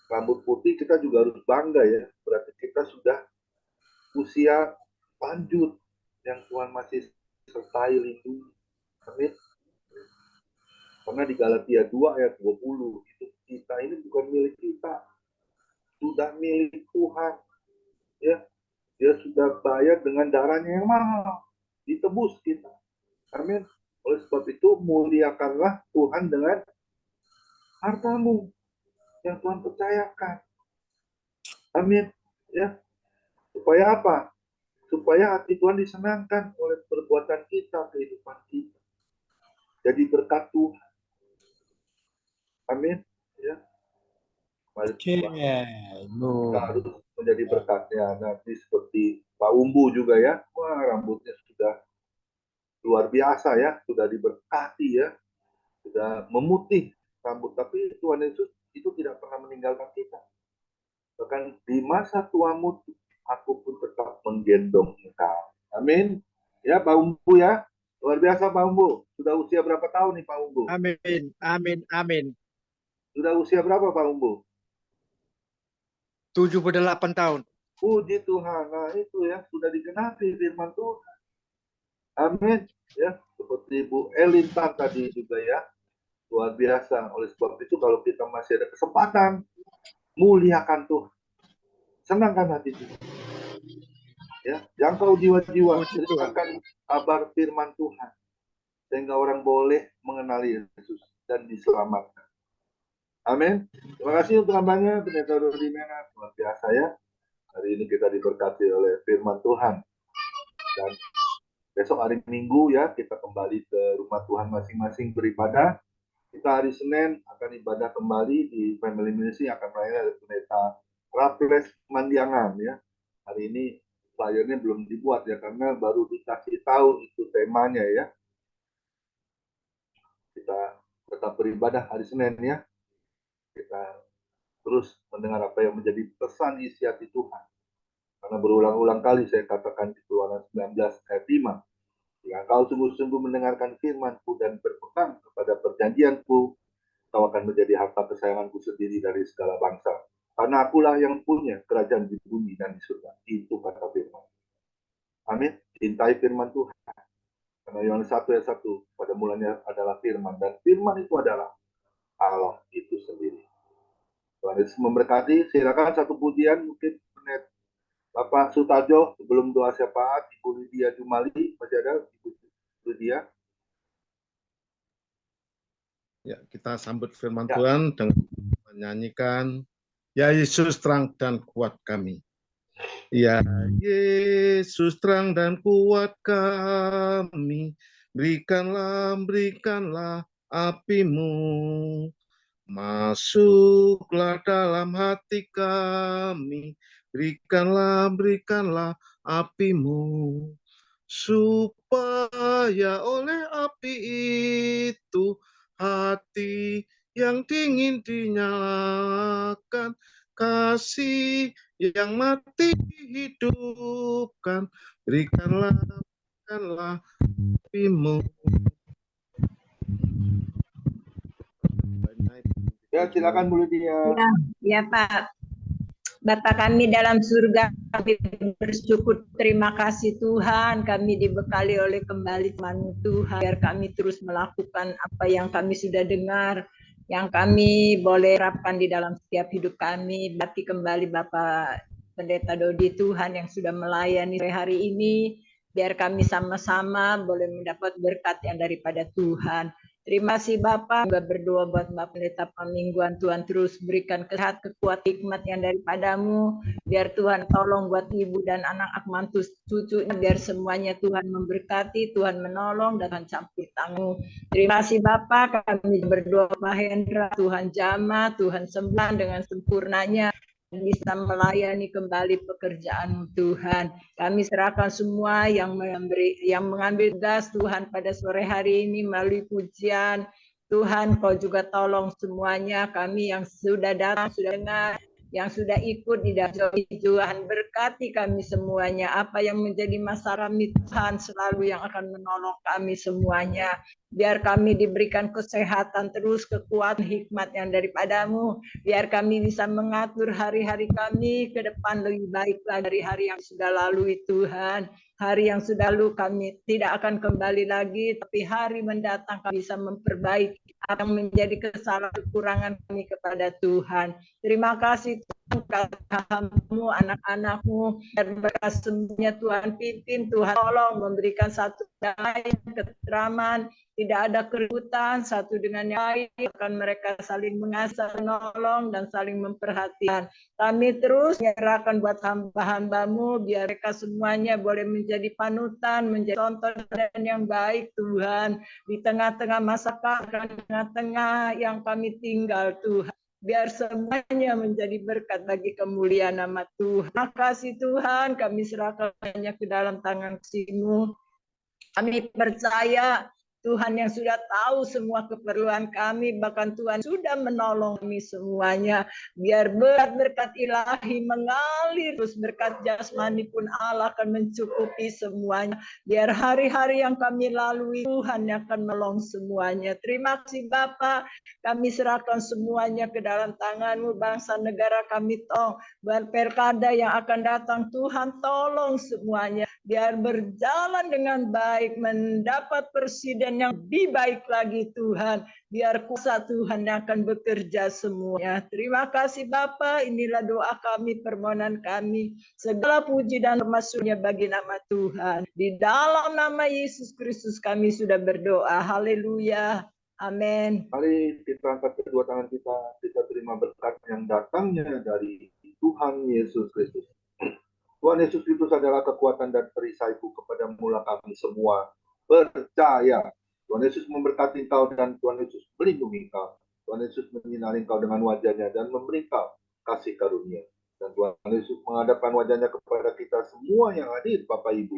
rambut putih, kita juga harus bangga ya. Berarti kita sudah usia lanjut yang Tuhan masih sertai lindungi. Amin. Karena di Galatia 2 ayat 20, itu kita ini bukan milik kita, sudah milik Tuhan. Ya, dia sudah bayar dengan darahnya yang mahal, ditebus kita. Amin. Oleh sebab itu muliakanlah Tuhan dengan hartamu yang Tuhan percayakan. Amin. Ya, supaya apa? Supaya hati Tuhan disenangkan oleh perbuatan kita, kehidupan kita. Jadi berkat Tuhan. Amin. Ya. Mari kita harus menjadi berkatnya. Nanti seperti Pak Umbu juga ya. Wah, rambutnya sudah luar biasa ya. Sudah diberkati ya. Sudah memutih rambut. Tapi Tuhan Yesus itu tidak pernah meninggalkan kita. Bahkan di masa tuamu, aku pun tetap menggendong engkau. Amin. Ya, Pak Umbu ya. Luar biasa Pak Umbu. Sudah usia berapa tahun nih Pak Umbu? Amin, amin, amin. Sudah usia berapa Pak Umbu? 78 tahun. Puji Tuhan. Nah itu ya, sudah digenapi firman Tuhan. Amin. Ya, seperti Ibu Elintan tadi juga ya. Luar biasa. Oleh sebab itu kalau kita masih ada kesempatan, muliakan Tuhan. Senangkan hati Tuhan. Ya, jangkau jiwa-jiwa, ceritakan kabar firman Tuhan. Sehingga orang boleh mengenali Yesus dan diselamatkan. Amin. Terima kasih untuk hambanya, Pendeta Dodi Menat. Luar biasa ya. Hari ini kita diberkati oleh firman Tuhan. Dan besok hari Minggu ya, kita kembali ke rumah Tuhan masing-masing beribadah. Kita hari Senin akan ibadah kembali di Family Ministry, akan melayani oleh Pendeta Raffles Mandiangan ya. Hari ini flyernya belum dibuat ya, karena baru dikasih tahu itu temanya ya. Kita tetap beribadah hari Senin ya. Kita terus mendengar apa yang menjadi pesan isi hati Tuhan. Karena berulang-ulang kali saya katakan di Keluaran 19 ayat 5. Jika kau sungguh-sungguh mendengarkan firman-Ku dan berpegang kepada perjanjian-Ku, kau akan menjadi harta kesayangan-Ku sendiri dari segala bangsa. Karena akulah yang punya kerajaan di bumi dan di surga. Itu kata firman. Amin. Cintai firman Tuhan. Karena Yohanes 1 ayat 1, pada mulanya adalah firman. Dan firman itu adalah Allah itu sendiri. Tuhan Yesus memberkati. Silakan satu pujian mungkin Bapak Sutajo sebelum doa syafaat. Ibu Lydia Jumali masih ada Ibu Lydia. Ya, kita sambut firman Tuhan dengan menyanyikan Ya Yesus terang dan kuat kami. Ya Yesus terang dan kuat kami, berikanlah api-Mu. Masuklah dalam hati kami, berikanlah api-Mu, supaya oleh api itu hati yang dingin dinyalakan, kasih yang mati hidupkan, berikanlah api-Mu. Ya, silakan Bu Lydia. Ya Pak. Bapa kami dalam surga, kami bersyukur, terima kasih Tuhan, kami dibekali oleh kembali firman Tuhan, biar kami terus melakukan apa yang kami sudah dengar, yang kami boleh terapkan di dalam setiap hidup kami. Berarti kembali Bapak Pendeta Dodi Tuhan yang sudah melayani hari ini, biar kami sama-sama boleh mendapat berkat yang daripada Tuhan. Terima kasih Bapak. Juga berdoa buat Bapak Pendeta Pamingguan. Tuhan terus berikan kesehatan, kekuatan, hikmat yang daripadamu. Biar Tuhan tolong buat ibu dan anak mantu cucunya. Biar semuanya Tuhan memberkati, Tuhan menolong, dan campur tanganmu. Terima kasih Bapak. Kami berdoa Pak Hendra. Tuhan jamah, Tuhan sembuhkan dengan sempurnanya. Bisa melayani kembali pekerjaan Tuhan. Kami serahkan semua yang mengambil tugas Tuhan pada sore hari ini melalui pujian. Tuhan, Kau juga tolong semuanya, kami yang sudah datang, sudah dengar, yang sudah ikut di dalam Tuhan, berkati kami semuanya. Apa yang menjadi masalah kami, Tuhan selalu yang akan menolong kami semuanya. Biar kami diberikan kesehatan terus, kekuatan, hikmat yang daripadamu. Biar kami bisa mengatur hari-hari kami ke depan lebih baik dari hari yang sudah lalu, Tuhan. Hari yang sudah lalu kami tidak akan kembali lagi, tapi hari mendatang kami bisa memperbaiki apa yang menjadi kesalahan kekurangan kami kepada Tuhan. Terima kasih Tuhan, kamu, anak-anakmu, dan berkat semuanya Tuhan pimpin, Tuhan tolong memberikan satu damai, keteraman, tidak ada keributan satu dengan yang lain, akan mereka saling mengasah, menolong, dan saling memperhatikan. Kami terus menyerahkan buat hamba-hambamu, biar mereka semuanya boleh menjadi panutan, menjadi contoh dan yang baik Tuhan, di tengah-tengah masyarakat, tengah-tengah yang kami tinggal Tuhan. Biar semuanya menjadi berkat bagi kemuliaan nama Tuhan. Terima kasih Tuhan, kami serahkan hanya ke dalam tangan kasih-Mu. Kami percaya Tuhan yang sudah tahu semua keperluan kami, bahkan Tuhan sudah menolong kami semuanya. Biar berkat ilahi mengalir, terus berkat jasmani pun Allah akan mencukupi semuanya. Biar hari-hari yang kami lalui Tuhan yang akan menolong semuanya. Terima kasih Bapa, kami serahkan semuanya ke dalam tangan-Mu, bangsa negara kami tolong. Buat pilkada yang akan datang Tuhan tolong semuanya. Biar berjalan dengan baik, mendapat presiden yang lebih baik lagi Tuhan. Biar kuasa Tuhan yang akan bekerja semuanya. Terima kasih Bapa, inilah doa kami, permohonan kami. Segala puji dan termasuknya bagi nama Tuhan. Di dalam nama Yesus Kristus kami sudah berdoa. Haleluya. Amin. Mari kita angkat kedua tangan kita terima berkat yang datangnya dari Tuhan Yesus Kristus. Tuhan Yesus Kristus adalah kekuatan dan perisaiku kepada mula kami semua percaya. Tuhan Yesus memberkati engkau dan Tuhan Yesus melindungi engkau. Tuhan Yesus menyinari engkau dengan wajahnya dan memberi engkau kasih karunia. Dan Tuhan Yesus menghadapkan wajahnya kepada kita semua yang hadir, Bapak Ibu,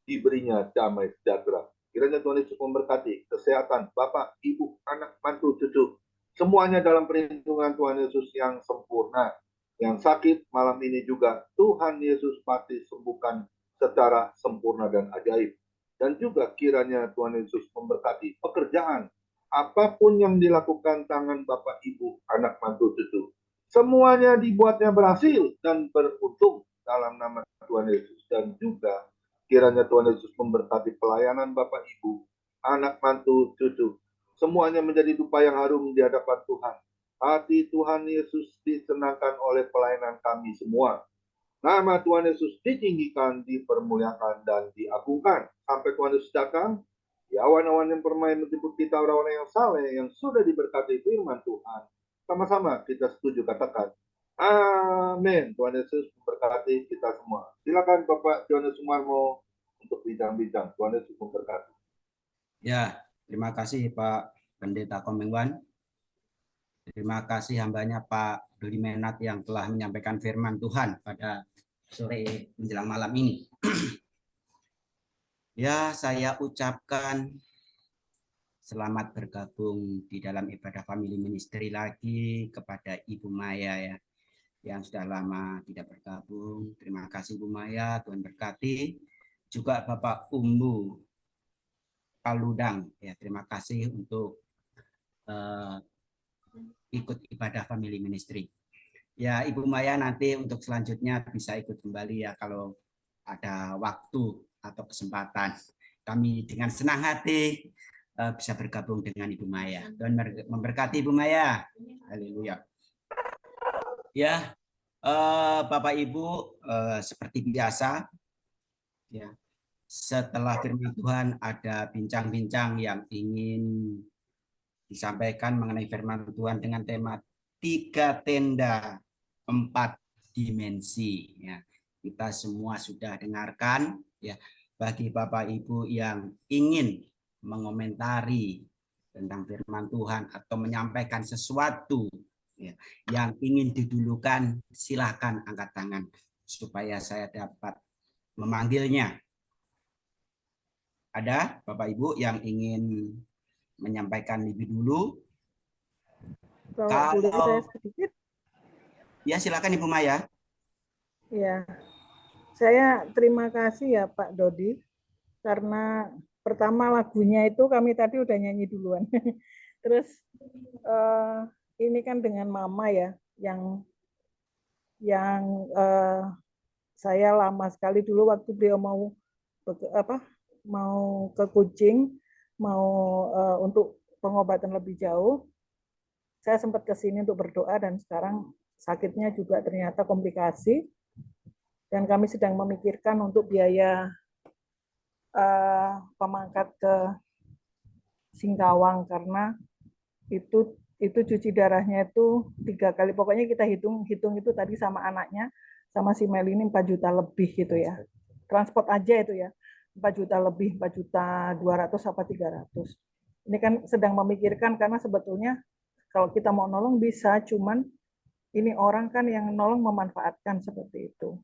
diberinya damai sejahtera. Kiranya Tuhan Yesus memberkati kesehatan Bapak, Ibu, anak, mantu, cucu, semuanya dalam perlindungan Tuhan Yesus yang sempurna. Yang sakit malam ini juga Tuhan Yesus pasti sembuhkan secara sempurna dan ajaib. Dan juga kiranya Tuhan Yesus memberkati pekerjaan apapun yang dilakukan tangan Bapak, Ibu, anak, mantu, cucu. Semuanya dibuatnya berhasil dan beruntung dalam nama Tuhan Yesus. Dan juga kiranya Tuhan Yesus memberkati pelayanan Bapak, Ibu, anak, mantu, cucu. Semuanya menjadi dupa yang harum di hadapan Tuhan. Hati Tuhan Yesus disenangkan oleh pelayanan kami semua. Nama Tuhan Yesus ditinggikan, dipermuliakan, dan diagungkan. Sampai Tuhan Yesus datang, ya awan-awan yang permai menjemput kita, orang-orang yang saleh, yang sudah diberkati firman Tuhan. Sama-sama kita setuju katakan, amin. Tuhan Yesus memberkati kita semua. Silakan Bapak Johannes Sumarmo untuk bincang-bincang. Tuhan Yesus memberkati. Ya, terima kasih Pak Pendeta Komengwan. Terima kasih hambanya Pak Dodi Menat yang telah menyampaikan firman Tuhan pada sore menjelang malam ini. Ya, saya ucapkan selamat bergabung di dalam ibadah family ministry lagi kepada Ibu Maya ya, yang sudah lama tidak bergabung. Terima kasih Bu Maya, Tuhan berkati. Juga Bapak Umbu Paludang, ya terima kasih untuk ikut ibadah family ministry. Ya Ibu Maya nanti untuk selanjutnya bisa ikut kembali ya kalau ada waktu atau kesempatan. Kami dengan senang hati bisa bergabung dengan Ibu Maya. Tuhan memberkati Ibu Maya. Haleluya. Ya Bapak Ibu, seperti biasa ya, setelah firman Tuhan ada bincang-bincang yang ingin disampaikan mengenai firman Tuhan dengan tema 3 tenda 4 dimensi. Ya, kita semua sudah dengarkan. Ya, bagi Bapak Ibu yang ingin mengomentari tentang firman Tuhan atau menyampaikan sesuatu ya, yang ingin didulukan, silakan angkat tangan supaya saya dapat memanggilnya. Ada Bapak Ibu yang ingin menyampaikan lebih dulu? Kalau boleh saya sedikit? Ya, silakan Ibu Maya. Ya, saya terima kasih ya Pak Dodi, karena pertama lagunya itu kami tadi udah nyanyi duluan. Terus ini kan dengan Mama ya, yang saya lama sekali dulu waktu beliau mau ke Kucing, mau untuk pengobatan lebih jauh. Saya sempat ke sini untuk berdoa dan sekarang sakitnya juga ternyata komplikasi. Dan kami sedang memikirkan untuk biaya pemangkat ke Singkawang karena itu cuci darahnya itu 3 kali. Pokoknya kita hitung itu tadi sama anaknya, sama si Mel ini 4 juta lebih gitu ya. Transport aja itu ya, 4 juta lebih, 4 juta 200 apa 300. Ini kan sedang memikirkan karena sebetulnya kalau kita mau nolong bisa, cuman ini orang kan yang nolong memanfaatkan seperti itu.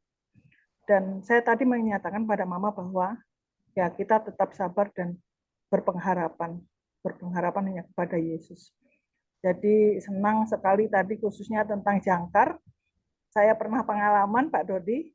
Dan saya tadi menyatakan pada Mama bahwa ya kita tetap sabar dan berpengharapan hanya kepada Yesus. Jadi senang sekali tadi khususnya tentang jangkar. Saya pernah pengalaman Pak Dodi,